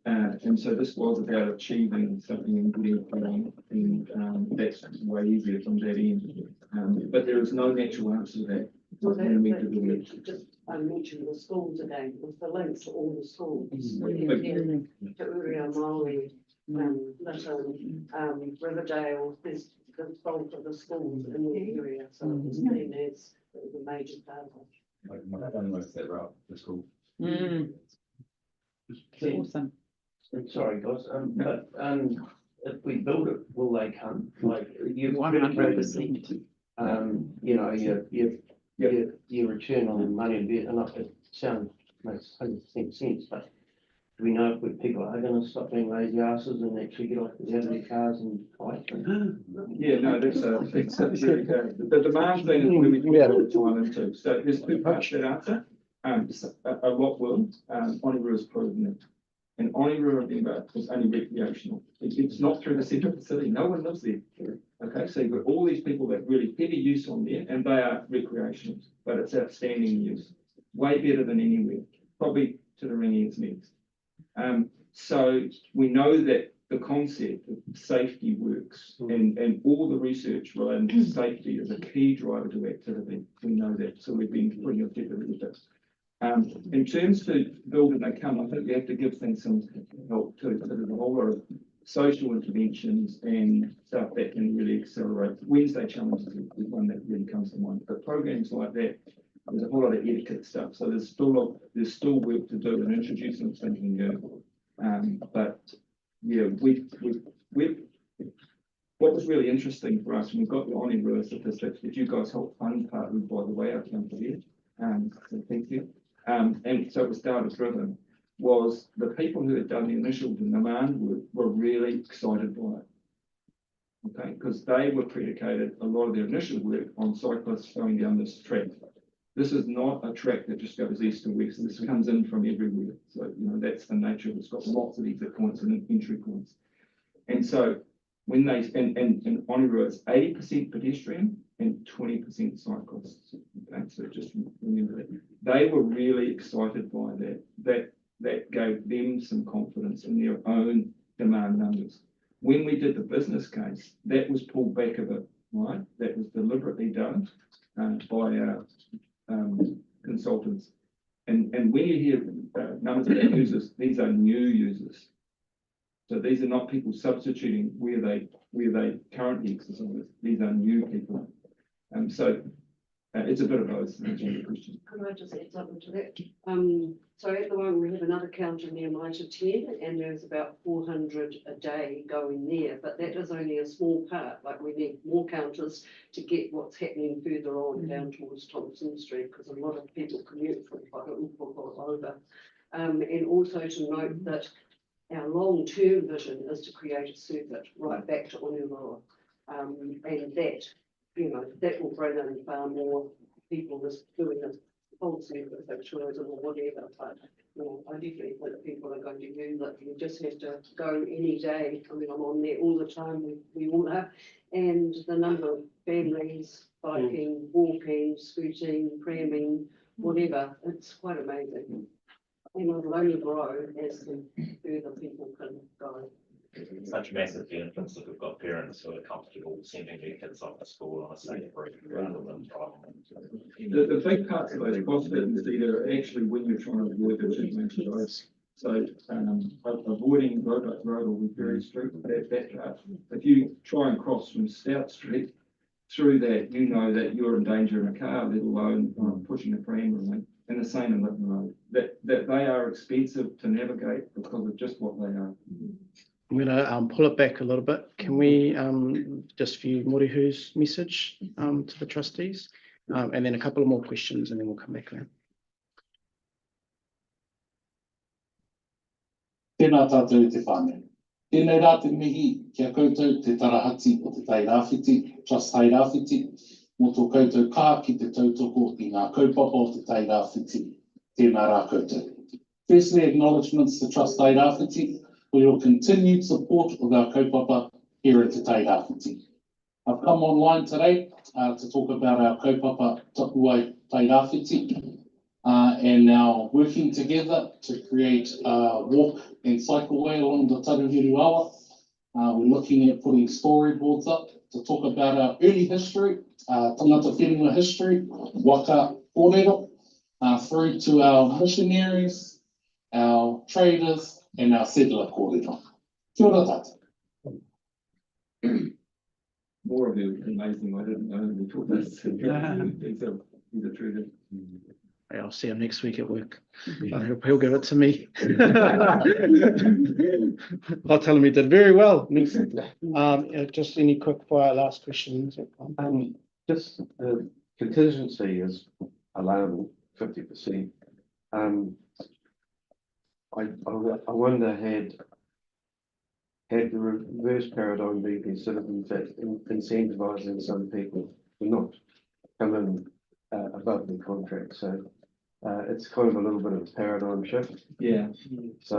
[SPEAKER 6] and so this was about achieving something and getting it along, and that's way easier from that end. But there is no natural answer to that.
[SPEAKER 5] I mentioned the schools again, with the links to all the schools. To Uria, Maui, Lytton, Riverdale, there's the bulk of the schools in the area, so it's seen as the major part of it.
[SPEAKER 2] My family knows that route to school.
[SPEAKER 3] Awesome.
[SPEAKER 9] Sorry, guys, but if we build it, will they come? Like you
[SPEAKER 3] 100%.
[SPEAKER 9] Your return on money and it makes 100% sense, but do we know if people are going to stop being lazy asses and actually get off out of their cars and bike?
[SPEAKER 6] Yeah, no, that's the demand thing is where we put time into. So there's two parts to that answer. A lot will, Honeyroo has proven it. And Honeyroo, remember, is only recreational. It's not through the centre of the city. No one lives there. Okay, so you've got all these people that really heavy use on there, and they are recreational, but it's outstanding use. Way better than anywhere. Probably to the ringings next. So we know that the concept of safety works, and all the research related to safety is a key driver to activity. We know that, so we've been pretty effective with this. In terms of building they come, I think we have to give things some help too. So there's a whole lot of social interventions and stuff that can really accelerate. Wednesday challenges is one that really comes to mind. But programs like that, there's a whole lot of etiquette stuff. So there's still work to do in introducing something new. But yeah, what was really interesting for us when we got the Honeyroo statistics that you guys helped fund partly, by the way, I came to here. So thank you. And so it was data driven, was the people who had done the initial demand work were really excited by it. Okay, because they were predicated, a lot of their initial work on cyclists going down this track. This is not a track that just goes east to west. This comes in from everywhere. So, you know, that's the nature. It's got lots of exit points and entry points. And so when they, and on roads, 80% pedestrian and 20% cyclists. Okay, so just remember that. They were really excited by that. That gave them some confidence in their own demand numbers. When we did the business case, that was pulled back a bit, right? That was deliberately done by our consultants. And when you hear numbers of users, these are new users. So these are not people substituting where they currently exercise. These are new people. So it's a bit of both. To answer your question.
[SPEAKER 5] Can I just add something to that? So at the moment, we have another counter near Mitre 10, and there's about 400 a day going there, but that is only a small part. Like, we need more counters to get what's happening further on down towards Thompson Street, because a lot of people commute from over. And also to note that our long-term vision is to create a circuit right back to Onuroa. And that, you know, that will bring in far more people that's doing a whole circuit of tourism or whatever. But you know, I definitely think that people are going to use it. You just have to go any day. I mean, I'm on there all the time. We all are. And the number of families biking, walking, scooting, pramming, whatever, it's quite amazing. And it'll only grow as the further people can go.
[SPEAKER 7] Such massive benefits that we've got parents who are comfortable sending their kids off to school on a safe route rather than driving.
[SPEAKER 6] The big parts of those cost efficiency are actually when you're trying to avoid the two roads. So avoiding road will be very strict. That part. If you try and cross from Stout Street through that, you know that you're in danger in a car, let alone pushing a pram around. And the same in Lytton Road. That they are expensive to navigate because of just what they are.
[SPEAKER 1] I'm going to pull it back a little bit. Can we just view Morihu's message to the trustees? And then a couple of more questions and then we'll come back around.
[SPEAKER 12] Tēnā tātou te whānau. Tēnei rā te mihi kia koutou te Tairāwhiti o te Tairāwhiti, Trust Tairāwhiti, mō tō koutou kā ki te tautoko i ngā kaupapa o te Tairāwhiti. Tēnā rā koutou. Firstly, acknowledgements to Trust Tairāwhiti for your continued support of our kaupapa here at Te Tairāwhiti. I've come online today to talk about our kaupapa Tapuai Tairāwhiti and now working together to create a walk and cycleway along the Tairāwhiti Awa. We're looking at putting storyboards up to talk about our early history, tangata whenua history, waka kōrero, through to our missionaries, our traders, and our settler kōrero. Kia ora tātou.
[SPEAKER 6] More of you amazing. I didn't know we talked this. He's a true.
[SPEAKER 1] I'll see him next week at work. He'll give it to me. I'll tell him he did very well. Just any quick fire last questions.
[SPEAKER 10] Just the contingency is allowable 50%. I wonder had the reverse paradigm been considered, in fact, incentivizing some people to not come in above the contract. So it's kind of a little bit of a paradigm shift.
[SPEAKER 6] Yeah.
[SPEAKER 10] So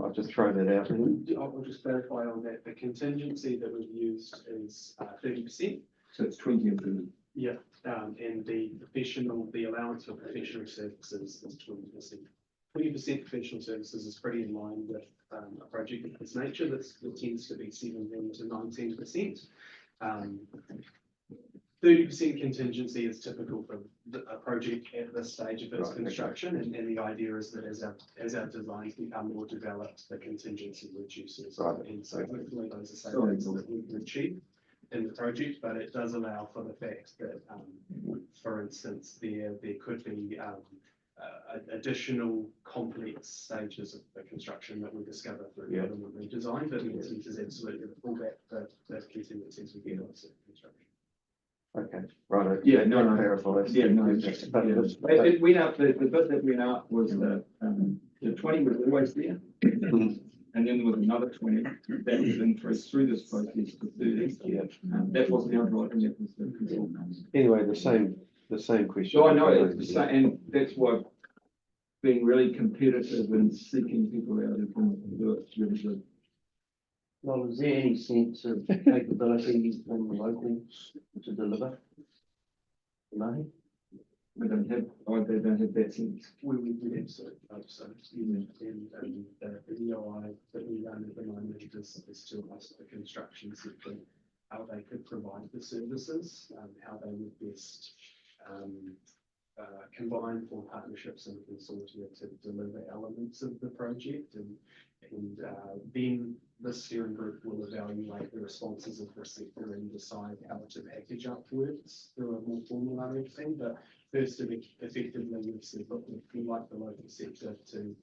[SPEAKER 10] I'll just throw that out.
[SPEAKER 8] I'll just clarify on that. The contingency that we've used is 30%.
[SPEAKER 6] So it's 20 and 30.
[SPEAKER 8] Yeah, and the allowance for professional services is 20%. 20% professional services is pretty in line with a project of this nature. That tends to be 17 to 19%. 30% contingency is typical for a project at this stage of its construction, and the idea is that as our designs become more developed, the contingency reduces. And so hopefully those are savings that we can achieve in the project, but it does allow for the fact that, for instance, there could be additional complex stages of the construction that we discover through government redesign, but the intent is absolutely to pull back the contingencies we get on certain construction.
[SPEAKER 10] Okay, right.
[SPEAKER 6] Yeah, no,
[SPEAKER 10] clarifies.
[SPEAKER 6] Yeah, no. It went up. The bit that went up was the 20 was always there. And then there was another 20 that was increased through this process to 30. That wasn't the underwriting, that was the consultant.
[SPEAKER 10] Anyway, the same question.
[SPEAKER 6] So I know, it's the same, and that's why being really competitive and seeking people out who can do it really good.
[SPEAKER 9] Well, is there any sense of capability from the locals to deliver? No?
[SPEAKER 6] They don't have that sense.
[SPEAKER 8] We have so, even in the EOI that we run at the moment is to ask the construction sector how they could provide the services, how they would best combine for partnerships and consortia to deliver elements of the project, and then the steering group will evaluate the responses of the sector and decide how to package up works through a more formal thing. But first, effectively, we've said, look, we'd like the local sector to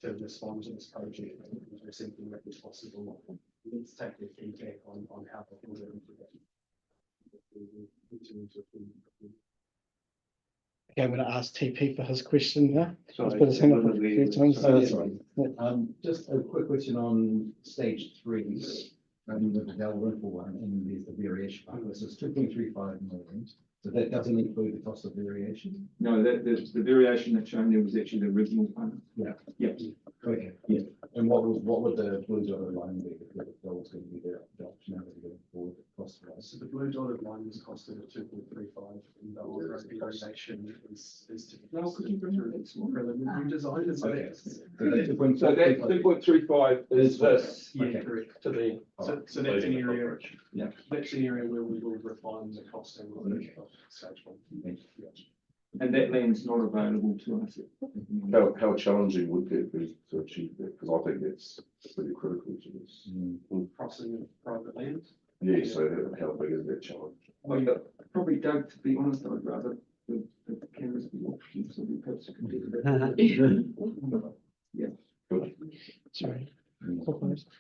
[SPEAKER 8] respond to this project and something that is possible. Let's take their feedback on how they can do it.
[SPEAKER 1] Okay, I'm going to ask TP for his question now.
[SPEAKER 9] Sorry,
[SPEAKER 1] He's put his hand up a few times.
[SPEAKER 13] That's right. Just a quick question on stage 3, with the Dalrymple one, and there's the variation part. So it's 2.35 million. So that doesn't include the cost of variation?
[SPEAKER 6] No, the variation that's shown there was actually the original plan.
[SPEAKER 13] Yeah.
[SPEAKER 6] Yeah.
[SPEAKER 13] Okay, yeah. And what would the blue dotted line be? If that was going to be the optionality going forward, cost wise?
[SPEAKER 8] So the blue dotted line was costed at 2.35, and the variation is to.
[SPEAKER 6] No, could you bring it a bit smaller?
[SPEAKER 8] Preliminary design is.
[SPEAKER 13] So
[SPEAKER 6] So that 2.35 is this.
[SPEAKER 8] Yeah, correct.
[SPEAKER 6] To the.
[SPEAKER 8] So that's an area,
[SPEAKER 6] Yeah.
[SPEAKER 8] that's an area where we will refine the costing of stage 1.
[SPEAKER 6] And that land's not available to us.
[SPEAKER 2] How challenging would that be to achieve that? Because I think that's pretty critical to this.
[SPEAKER 8] Crossing of private land.
[SPEAKER 2] Yeah, so how big is that challenge?
[SPEAKER 6] Well, yeah, probably Doug, to be honest, I'd rather the cameras be off, so we perhaps can do that. Yeah.
[SPEAKER 2] Good.
[SPEAKER 1] Sorry.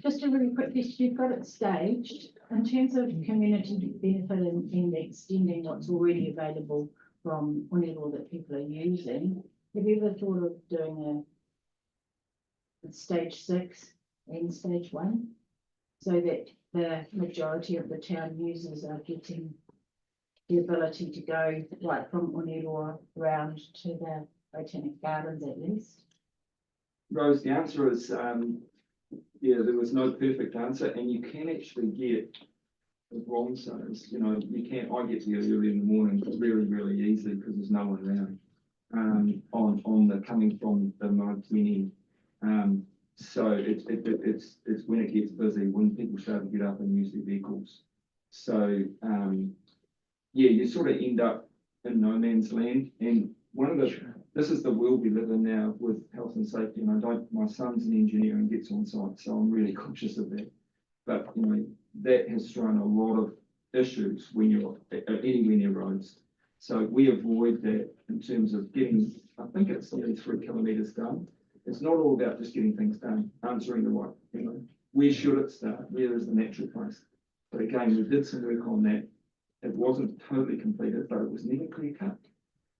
[SPEAKER 11] Just a really quick question, you've got it staged, in terms of community benefit and extending what's already available from Onelo that people are using, have you ever thought of doing a stage 6 and stage 1? So that the majority of the town users are getting the ability to go right from Onelo around to the Botanic Gardens at least?
[SPEAKER 6] Rose, the answer is, yeah, there was no perfect answer, and you can actually get, as Ron says, you know, I get there early in the morning, really, really easily because there's no one around. On the coming from the Martini. So it's when it gets busy, when people start to get up and use their vehicles. So yeah, you sort of end up in no man's land. And this is the world we live in now with health and safety. And my son's an engineer and gets on site, so I'm really conscious of that. But you know, that has thrown a lot of issues when you're anywhere near roads. So we avoid that in terms of getting, I think it's only 3 kilometres done. It's not all about just getting things done, answering the right, you know, where should it start? Where is the natural place? But again, we did some work on that. It wasn't totally completed, but it was never clear cut.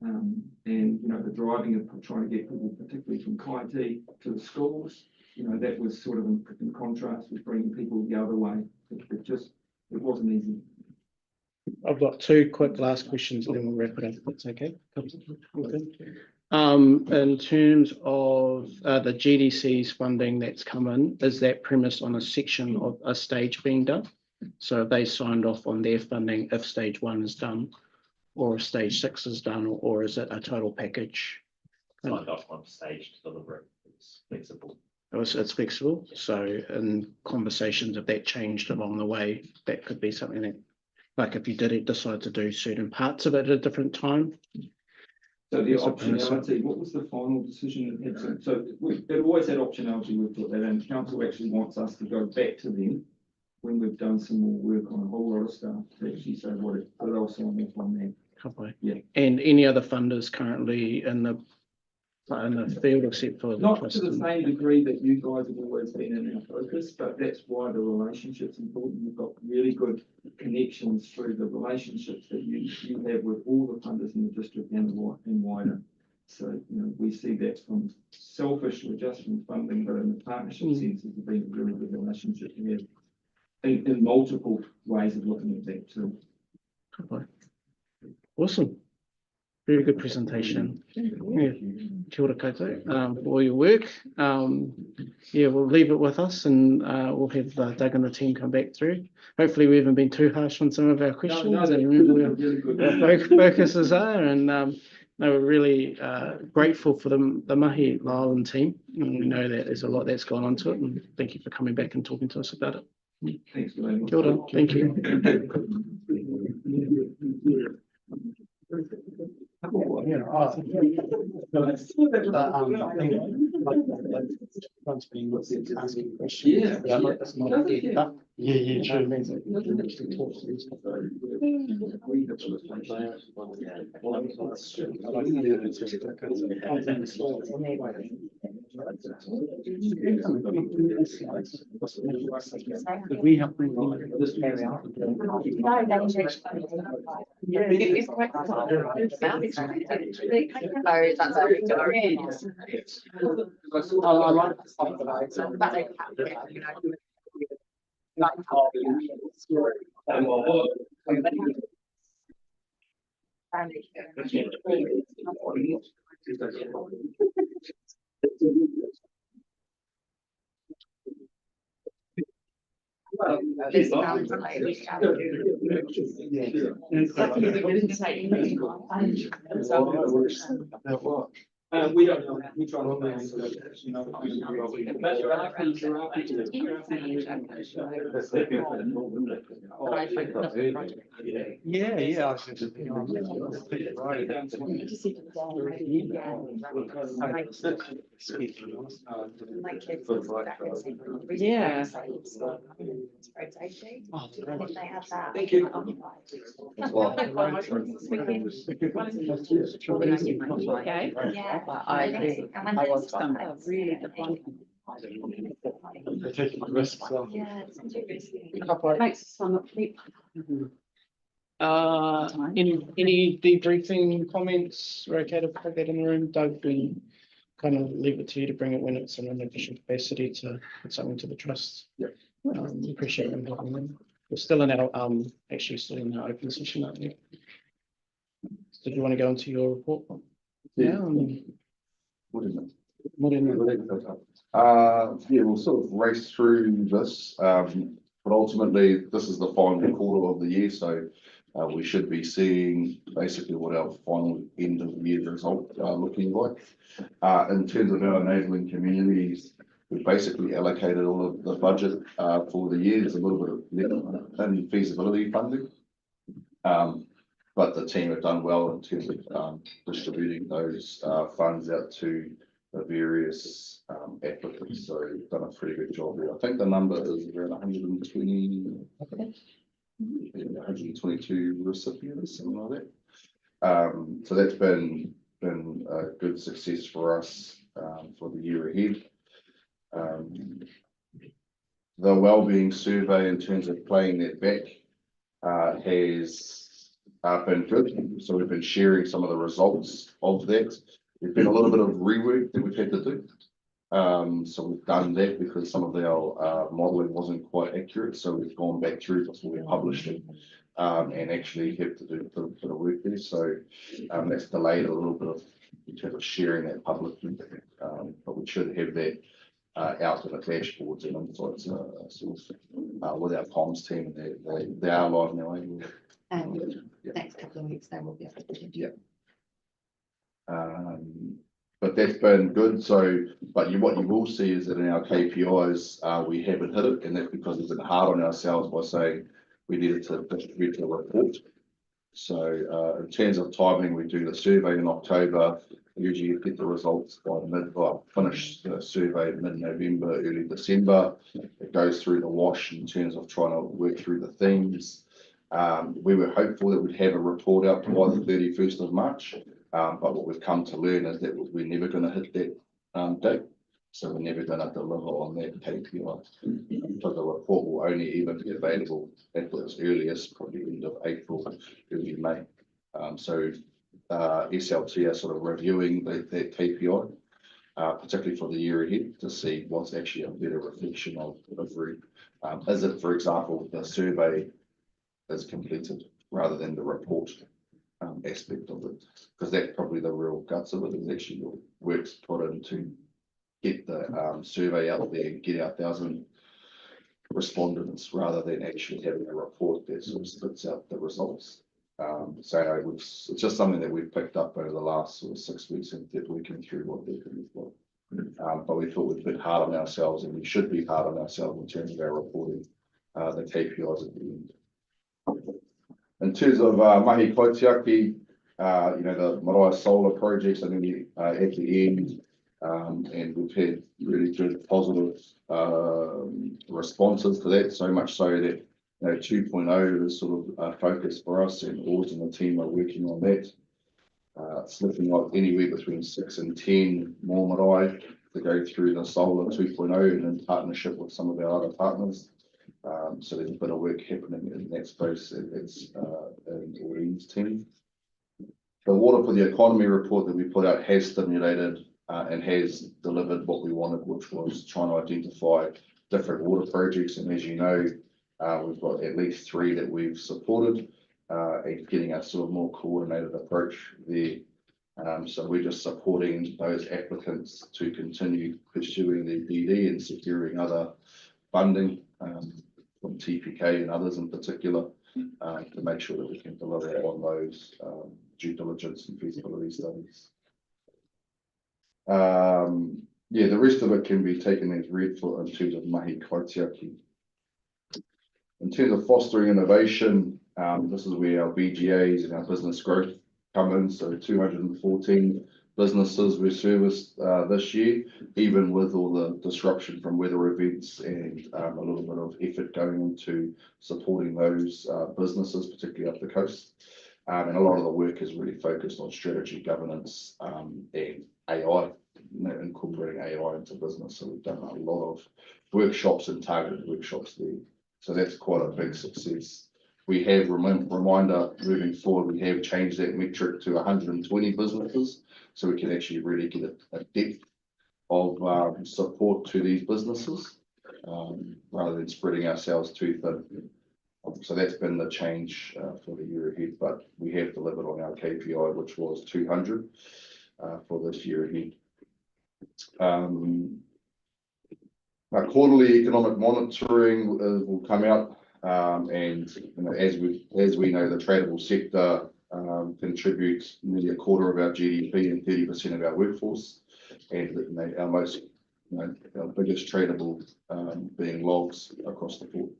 [SPEAKER 6] And you know, the driving of trying to get people, particularly from Kaiti to the schools, you know, that was sort of in contrast with bringing people the other way. It wasn't easy.
[SPEAKER 1] I've got 2 quick last questions and then we'll wrap it up. That's okay. In terms of the GDC's funding that's come in, is that premised on a section of a stage being done? So they signed off on their funding if stage 1 is done, or if stage 6 is done, or is it a total package?
[SPEAKER 7] Signed off on staged delivery. It's flexible.
[SPEAKER 1] It's flexible. So in conversations, if that changed along the way, that could be something that, like if you did decide to do certain parts of it at a different time.
[SPEAKER 6] So the optionality, what was the final decision it had? So they've always had optionality, we've put that in. Council actually wants us to go back to them when we've done some more work on a whole lot of stuff to actually say what else on this one there.
[SPEAKER 1] Lovely.
[SPEAKER 6] Yeah.
[SPEAKER 1] And any other funders currently in the field except for the
[SPEAKER 6] Not
[SPEAKER 1] trust?
[SPEAKER 6] to the same degree that you guys have always been in our focus, but that's why the relationship's important. You've got really good connections through the relationships that you have with all the funders in the district and wider. So, we see that from selfishly just from funding, but in the partnership sense, it's been a really good relationship here. In multiple ways of looking at that too.
[SPEAKER 1] Awesome. Very good presentation. Yeah. Kia ora koutou, for all your work. Yeah, we'll leave it with us and we'll have Doug and the team come back through. Hopefully we haven't been too harsh on some of our questions and remember where our focuses are, and they were really grateful for the Mahi Island team. And we know that there's a lot that's gone on to it, and thank you for coming back and talking to us about it.
[SPEAKER 6] Thanks for that.
[SPEAKER 1] Kia ora, thank you. We have this area.
[SPEAKER 6] We don't know. We try to
[SPEAKER 3] But I think I was really the one.
[SPEAKER 1] They're taking the risks.
[SPEAKER 11] Yeah, it's too risky.
[SPEAKER 3] Makes us fun.
[SPEAKER 1] Any debriefing comments? We're okay to put that in the room. Doug, we kind of leave it to you to bring it when it's in an official capacity to put something to the trust.
[SPEAKER 2] Yep.
[SPEAKER 1] We appreciate them helping them. We're still in our actually still in our open session, aren't we? Did you want to go into your report?
[SPEAKER 2] Yeah.
[SPEAKER 1] What is it?
[SPEAKER 2] Yeah, we'll sort of race through this, but ultimately, this is the final quarter of the year, so we should be seeing basically what our final end of the year result looking like. In terms of our enabling communities, we basically allocated all of the budget for the year. There's a little bit of left in feasibility funding. But the team have done well in terms of distributing those funds out to the various applicants. So we've done a pretty good job there. I think the number is around 122 recipients, something like that. So that's been a good success for us for the year ahead. The wellbeing survey in terms of playing that back has been good. So we've been sharing some of the results of that. There's been a little bit of rework that we've had to do. So we've done that because some of our modelling wasn't quite accurate. So we've gone back through before we published it and actually have to do a bit of work there. So that's delayed a little bit in terms of sharing that publicly. But we should have that out to the dashboards and insights with our comms team. They are live now.
[SPEAKER 3] Next couple of weeks, they will be able to.
[SPEAKER 2] Yeah. But that's been good. So, but what you will see is that in our KPIs, we haven't hit it, and that's because we've been hard on ourselves by saying we needed to distribute a report. So, in terms of timing, we do the survey in October. Usually, you get the results by finish the survey mid-November, early December. It goes through the wash in terms of trying to work through the themes. We were hopeful that we'd have a report out by the 31st of March, but what we've come to learn is that we're never going to hit that date. So we're never going to deliver on that KPI. So the report will only even be available at its earliest, probably end of April, early May. So SLT are sort of reviewing that KPI, particularly for the year ahead, to see what's actually a better reflection of delivery. Is it, for example, the survey is completed rather than the report aspect of it? Because that's probably the real guts of it, is actually your work's put in to get the survey out there and get our 1,000 respondents, rather than actually having a report that sort of spits out the results. So it's just something that we've picked up over the last sort of 6 weeks and that working through what they can look like. But we thought we'd been hard on ourselves, and we should be hard on ourselves in terms of our reporting, the KPIs at the end. In terms of mahi kotiaki, the Marae solar projects, I mean, at the end, and we've had really good positive responses to that, so much so that 2.0 is sort of a focus for us, and Ors and the team are working on that. It's looking like anywhere between 6 and 10 more marae to go through the solar 2.0 and in partnership with some of our other partners. So there's a bit of work happening in that space. It's in Oreen's team. The Water for the Economy report that we put out has stimulated and has delivered what we wanted, which was trying to identify different water projects. And as you know, we've got at least 3 that we've supported, and getting a sort of more coordinated approach there. So we're just supporting those applicants to continue pursuing their DD and securing other funding from TPK and others in particular, to make sure that we can deliver on those due diligence and feasibility studies. The rest of it can be taken as read for in terms of mahi kotiaki. In terms of fostering innovation, this is where our BGAs and our business growth come in. So 214 businesses were serviced this year, even with all the disruption from weather events, and a little bit of effort going into supporting those businesses, particularly up the coast. And a lot of the work is really focused on strategy, governance, and AI, incorporating AI into business. So we've done a lot of workshops and targeted workshops there. So that's quite a big success. We have, reminder, moving forward, we have changed that metric to 120 businesses, so we can actually really get a depth of support to these businesses, rather than spreading ourselves too thin. So that's been the change for the year ahead, but we have delivered on our KPI, which was 200 for this year ahead. Our quarterly economic monitoring will come out, and as we know, the tradable sector contributes nearly a quarter of our GDP and 30% of our workforce, and our most, our biggest tradable being logs across the board.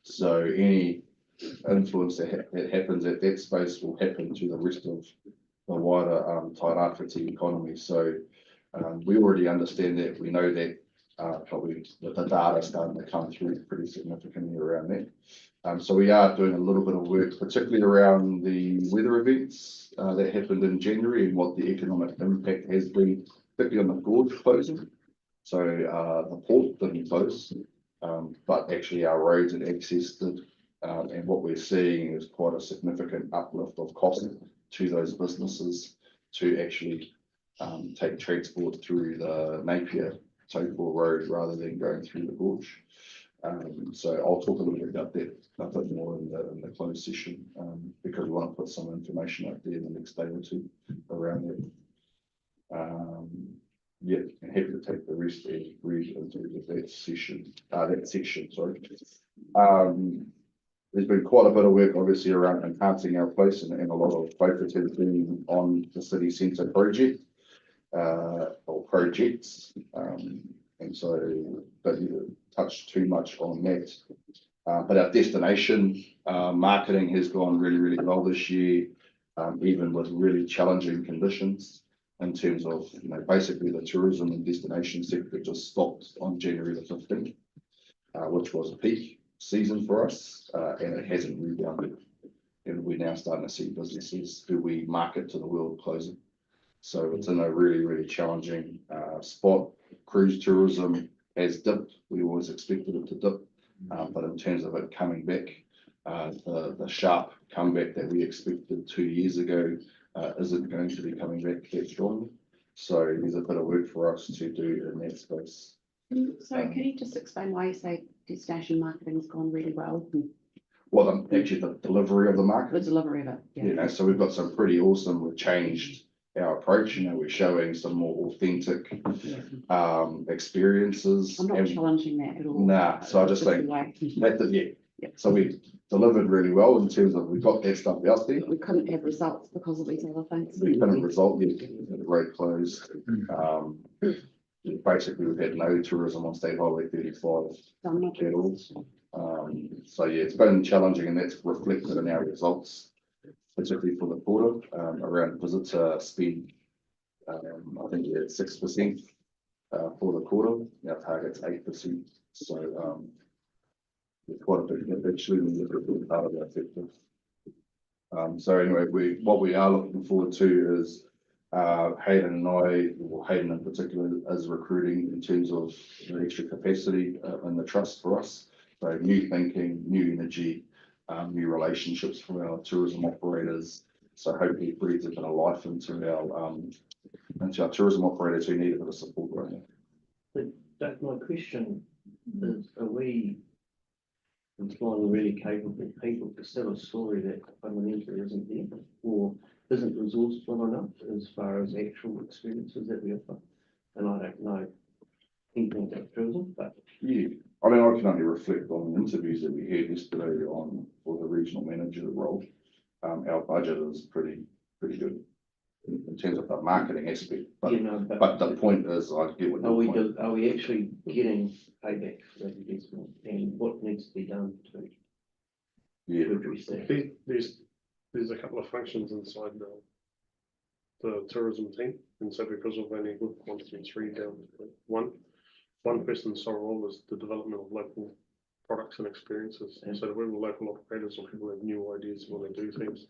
[SPEAKER 2] So any influence that happens at that space will happen to the rest of the wider Tairāwhiti economy. So we already understand that. We know that probably the data starting to come through pretty significantly around that. So we are doing a little bit of work, particularly around the weather events that happened in January and what the economic impact has been, particularly on the gorge closing. So the port didn't close, but actually our roads and access did. And what we're seeing is quite a significant uplift of cost to those businesses to actually take transport through the Napier Taupo Road rather than going through the gorge. So I'll talk a little bit about that a bit more in the closed session, because we want to put some information out there in the next day or two around that. Yeah, and happy to take the rest and read into that session, that section, sorry. There's been quite a bit of work obviously around enhancing our place, and a lot of focus has been on the city centre project, or projects. And so don't touch too much on that. But our destination marketing has gone really, really well this year, even with really challenging conditions in terms of, basically the tourism and destination sector just stopped on January the 15th, which was a peak season for us, and it hasn't rebounded. And we're now starting to see businesses who we market to the world closing. So it's in a really, really challenging spot. Cruise tourism has dipped. We always expected it to dip, but in terms of it coming back, the sharp comeback that we expected 2 years ago isn't going to be coming back that strongly. So there's a bit of work for us to do in that space.
[SPEAKER 3] So can you just explain why you say destination marketing has gone really well?
[SPEAKER 2] Well, actually the delivery of the
[SPEAKER 3] The
[SPEAKER 2] market,
[SPEAKER 3] delivery of it,
[SPEAKER 2] you know, so we've got some pretty awesome, we've changed our approach, you know, we're showing some more authentic experiences.
[SPEAKER 3] I'm not
[SPEAKER 2] and-
[SPEAKER 3] challenging that at all.
[SPEAKER 2] Nah, so I just
[SPEAKER 3] It's
[SPEAKER 2] think
[SPEAKER 3] the way-
[SPEAKER 2] yeah. So we delivered really well in terms of we got that stuff out there.
[SPEAKER 3] We couldn't have results because of these other things.
[SPEAKER 2] We couldn't result yet, the road closed. Basically, we've had no tourism on State Highway 35
[SPEAKER 3] So I'm not.
[SPEAKER 2] at all. So yeah, it's been challenging and that's reflected in our results, particularly for the quarter, around visitor spend. I think we had 6% for the quarter, our target's 8%. So it's quite a big swing in the part of our sector. So anyway, what we are looking forward to is Hayden and I, or Hayden in particular, is recruiting in terms of the extra capacity in the trust for us. So new thinking, new energy, new relationships for our tourism operators. So hopefully it breathes a bit of life into our tourism operators who need a bit of support right now.
[SPEAKER 9] That my question is, are we employing really capable people to sell a story that fundamentally isn't there, or isn't resourceful enough as far as actual experiences that we offer? And I don't know anything about tourism, but
[SPEAKER 2] Yeah, I mean, I can only reflect on the interviews that we had yesterday for the regional manager role. Our budget is pretty good in terms of the marketing aspect, but
[SPEAKER 9] you know,
[SPEAKER 2] but the point is, I get what your point.
[SPEAKER 9] are we actually getting payback for that investment, and what needs to be done to address that?
[SPEAKER 14] There's a couple of functions inside the tourism team, and so because of only good 1, 2, 3 down to one person's sole role is the development of local products and experiences. And so we're local operators or people who have new ideas when they do things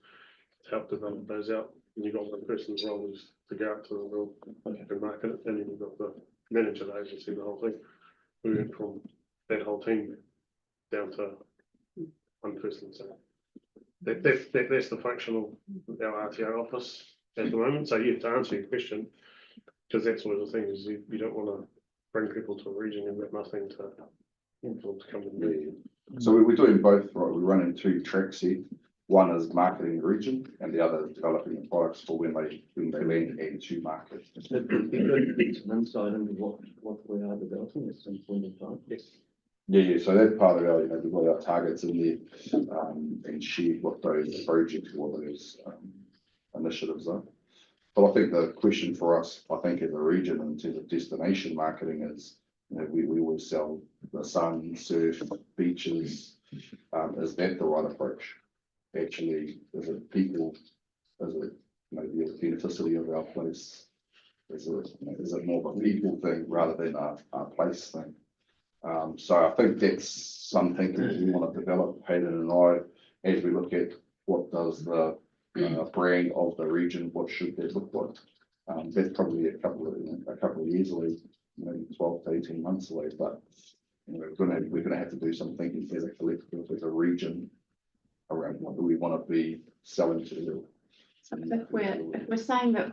[SPEAKER 14] to help develop those out. And you've got one person's role is to go out to the world and market it, and then you've got the manager that oversee the whole thing. We went from that whole team down to one person. So that's the function of our RTO office at the moment. So yeah, to answer your question, because that's one of the things you don't want to bring people to a region and have nothing to influence come and do.
[SPEAKER 2] So we're doing both, right? We're running 2 tracks here. One is marketing the region, and the other is developing the products for when they land and to market.
[SPEAKER 9] It'd be good to get some insight into what we are developing at some point in time.
[SPEAKER 2] Yes. Yeah. So that's part of our, you know, we've got our targets in there, and share what those projects or those initiatives are. But I think the question for us, I think as a region in terms of destination marketing is, you know, we always sell the sun, surf, beaches. Is that the right approach? Actually, is it people? Is it, you know, the authenticity of our place? Is it more of a people thing rather than a place thing? So I think that's something that we want to develop, Hayden and I, as we look at what does the brand of the region, what should that look like? That's probably a couple of years away, maybe 12 to 18 months away, but you know, we're gonna have to do some thinking as a collective, as a region, around what do we want to be selling to.
[SPEAKER 3] So if we're saying that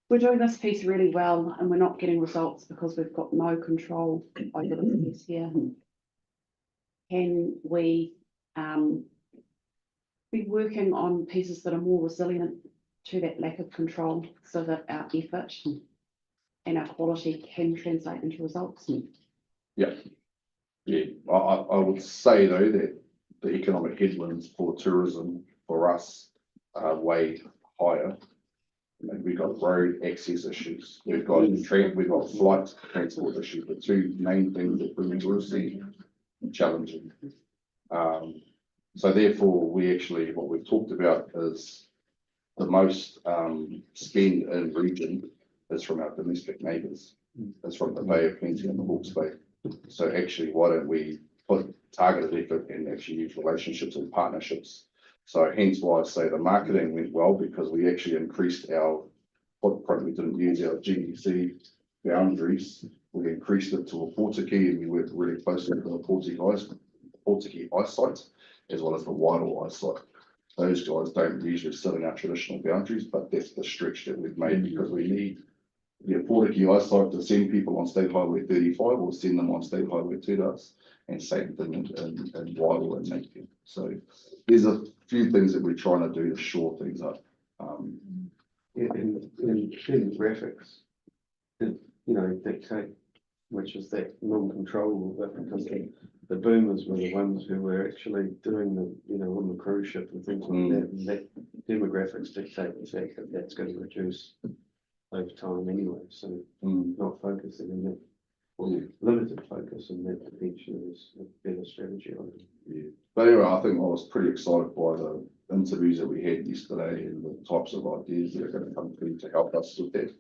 [SPEAKER 3] we're doing this piece really well and we're not getting results because we've got no control over this piece here, can we be working on pieces that are more resilient to that lack of control so that our effort and our quality can translate into results?
[SPEAKER 2] Yeah. I would say though that the economic headwinds for tourism for us are way higher. You know, we've got road access issues. We've got flight transport issues. The 2 main things that bring tourism challenging. So therefore, what we've talked about is the most spend in region is from our domestic neighbours. It's from the Bay of Plenty and the Hawke's Bay. So actually, why don't we put targeted effort and actually use relationships and partnerships? So hence why I say the marketing went well, because we actually increased our footprint. We didn't use our GDC boundaries. We increased it to a Portuguese, and we worked really closely with the Portuguese eyesight, as well as the wider eyesight. those guys don't usually sit in our traditional boundaries, but that's the stretch that we've made because we need the Portuguese eyesight to send people on State Highway 35 or send them on State Highway 2 and same thing in Wairua and Napier. So there's a few things that we're trying to do to shore things up.
[SPEAKER 10] In demographics, dictate, which is that non-controllable bit, because the boomers were the ones who were actually doing on the cruise ship and things like that, and that demographics dictate the fact that that's going to reduce over time anyway, so not focusing on that, or limited focus on that potentially is a better strategy on it.
[SPEAKER 2] Yeah, but anyway, I think I was pretty excited by the interviews that we had yesterday and the types of ideas that are going to come through to help us with that.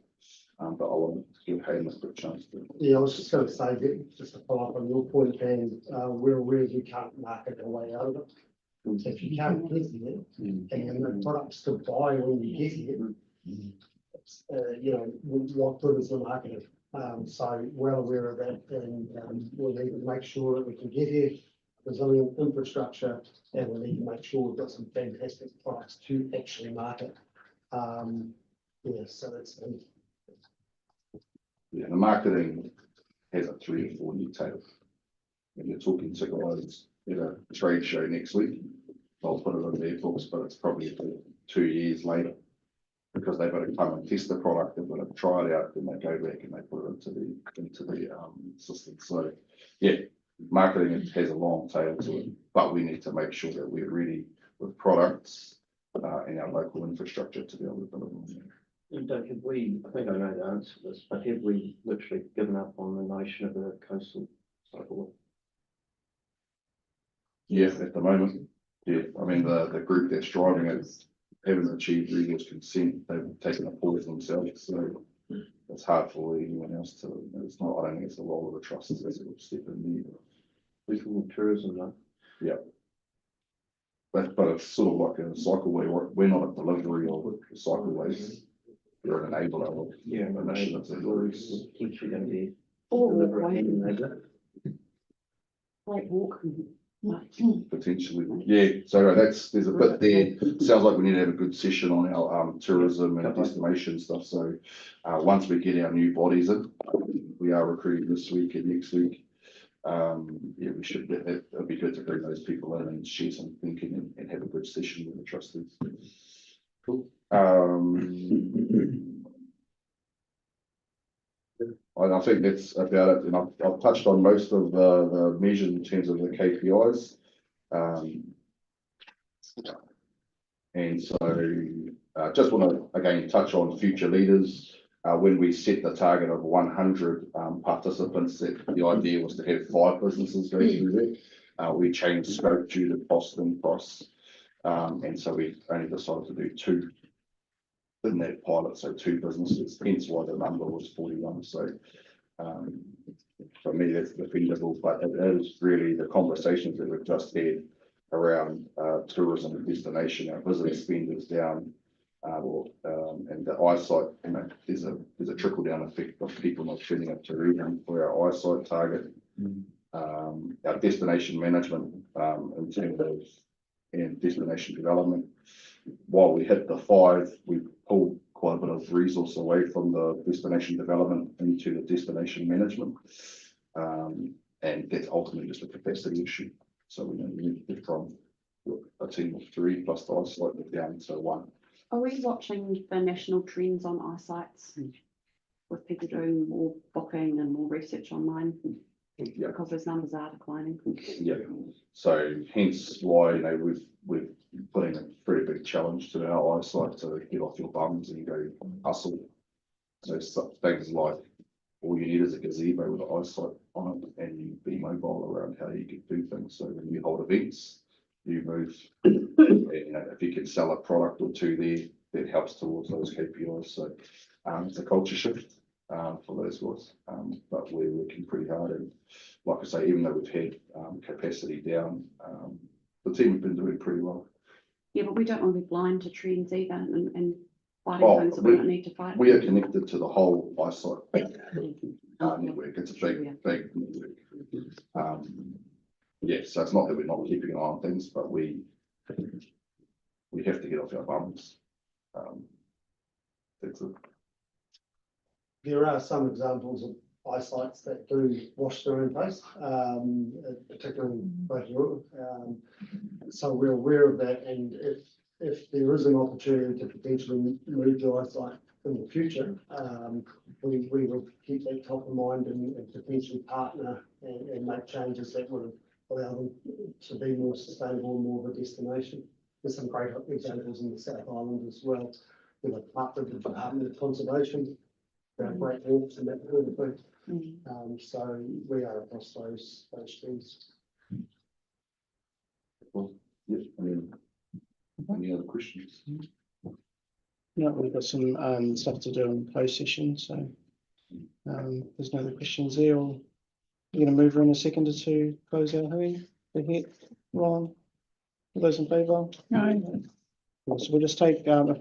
[SPEAKER 2] But I want to give Hayden a quick chance to.
[SPEAKER 15] Yeah, I was just going to say that, just to follow up on your point, and we're aware we can't market our way out of it. So if you can't get here and the products to buy when you get here, what good is the marketing? So well aware of that, and we need to make sure that we can get here, resilient infrastructure, and we need to make sure we've got some fantastic products to actually market. So that's.
[SPEAKER 2] Yeah, the marketing has a 3 or 4 year tail. When you're talking to guys at a trade show next week, they'll put it in their books, but it's probably 2 years later because they've got to come and test the product, they've got to try it out, then they go back and they put it into the system. So yeah, marketing has a long tail to it, but we need to make sure that we're ready with products and our local infrastructure to be able to deliver on that.
[SPEAKER 9] And Doug, have we, I think I know the answer to this, but have we literally given up on the notion of a coastal cycleway?
[SPEAKER 2] Yeah, at the moment, yeah. I mean, the group that's driving it haven't achieved legal consent. They've taken a pause themselves, so it's hard for anyone else to. It's not. I don't think it's the role of the trustees to step in there.
[SPEAKER 9] We from tourism, though.
[SPEAKER 2] Yeah. But it's sort of like a cycleway. We're not a delivery of cycleways. We're an enabler of initiatives.
[SPEAKER 9] Potentially going to be.
[SPEAKER 3] Great walk.
[SPEAKER 2] Potentially, yeah. So there's a bit there. Sounds like we need to have a good session on our tourism and destination stuff. So once we get our new bodies in, we are recruiting this week and next week. We should. It'd be good to bring those people in and share some thinking and have a good session with the trustees. Cool. I think that's about it, and I've touched on most of the measures in terms of the KPIs. And so just want to again touch on future leaders. When we set the target of 100 participants, the idea was to have 5 businesses go through that. We changed scope due to cost and price, and so we only decided to do 2 in that pilot, so 2 businesses, hence why the number was 41. So for me, that's defendable, but it is really the conversations that we've just had around tourism and destination. Our visitor spend is down, and the eyesight, there's a trickle down effect of people not turning up to reading for our eyesight target. Our destination management in terms of and destination development. While we hit the 5, we pulled quite a bit of resource away from the destination development into the destination management. And that's ultimately just a capacity issue. So we need to get from a team of 3 plus the eyesight down to 1.
[SPEAKER 16] Are we watching the national trends on eyesights with people doing more booking and more research online?
[SPEAKER 2] Yeah.
[SPEAKER 16] Because those numbers are declining.
[SPEAKER 2] Yeah. So hence why we've putting a pretty big challenge to our eyesight to get off your bums and go hustle. So things like all you need is a gazebo with an eyesight on it, and you be mobile around how you can do things. So when you hold events, you move. If you can sell a product or 2 there, that helps towards those KPIs. So it's a culture shift for those guys, but we're working pretty hard. And like I say, even though we've had capacity down, the team have been doing pretty well.
[SPEAKER 16] Yeah, but we don't want to be blind to trends either and fighting things that we don't need to fight.
[SPEAKER 2] We are connected to the whole eyesight network. It's a big network. So it's not that we're not keeping an eye on things, but we we have to get off our bums. That's it.
[SPEAKER 15] There are some examples of eyesights that do wash their own face, particularly in Rotorua. So we're aware of that, and if there is an opportunity to potentially move the eyesight in the future, we will keep that top of mind and potentially partner and make changes that would allow them to be more sustainable and more of a destination. There's some great examples in the South Island as well, with a partner with the Department of Conservation, great walks and that kind of thing. So we are across those things.
[SPEAKER 2] Well, yes, I mean, any other questions?
[SPEAKER 1] No, we've got some stuff to do in closed session, so there's no other questions there. You're gonna move in a second or two, close our hearing. Ron, all those in favour?
[SPEAKER 3] No.
[SPEAKER 1] So we'll just take, if we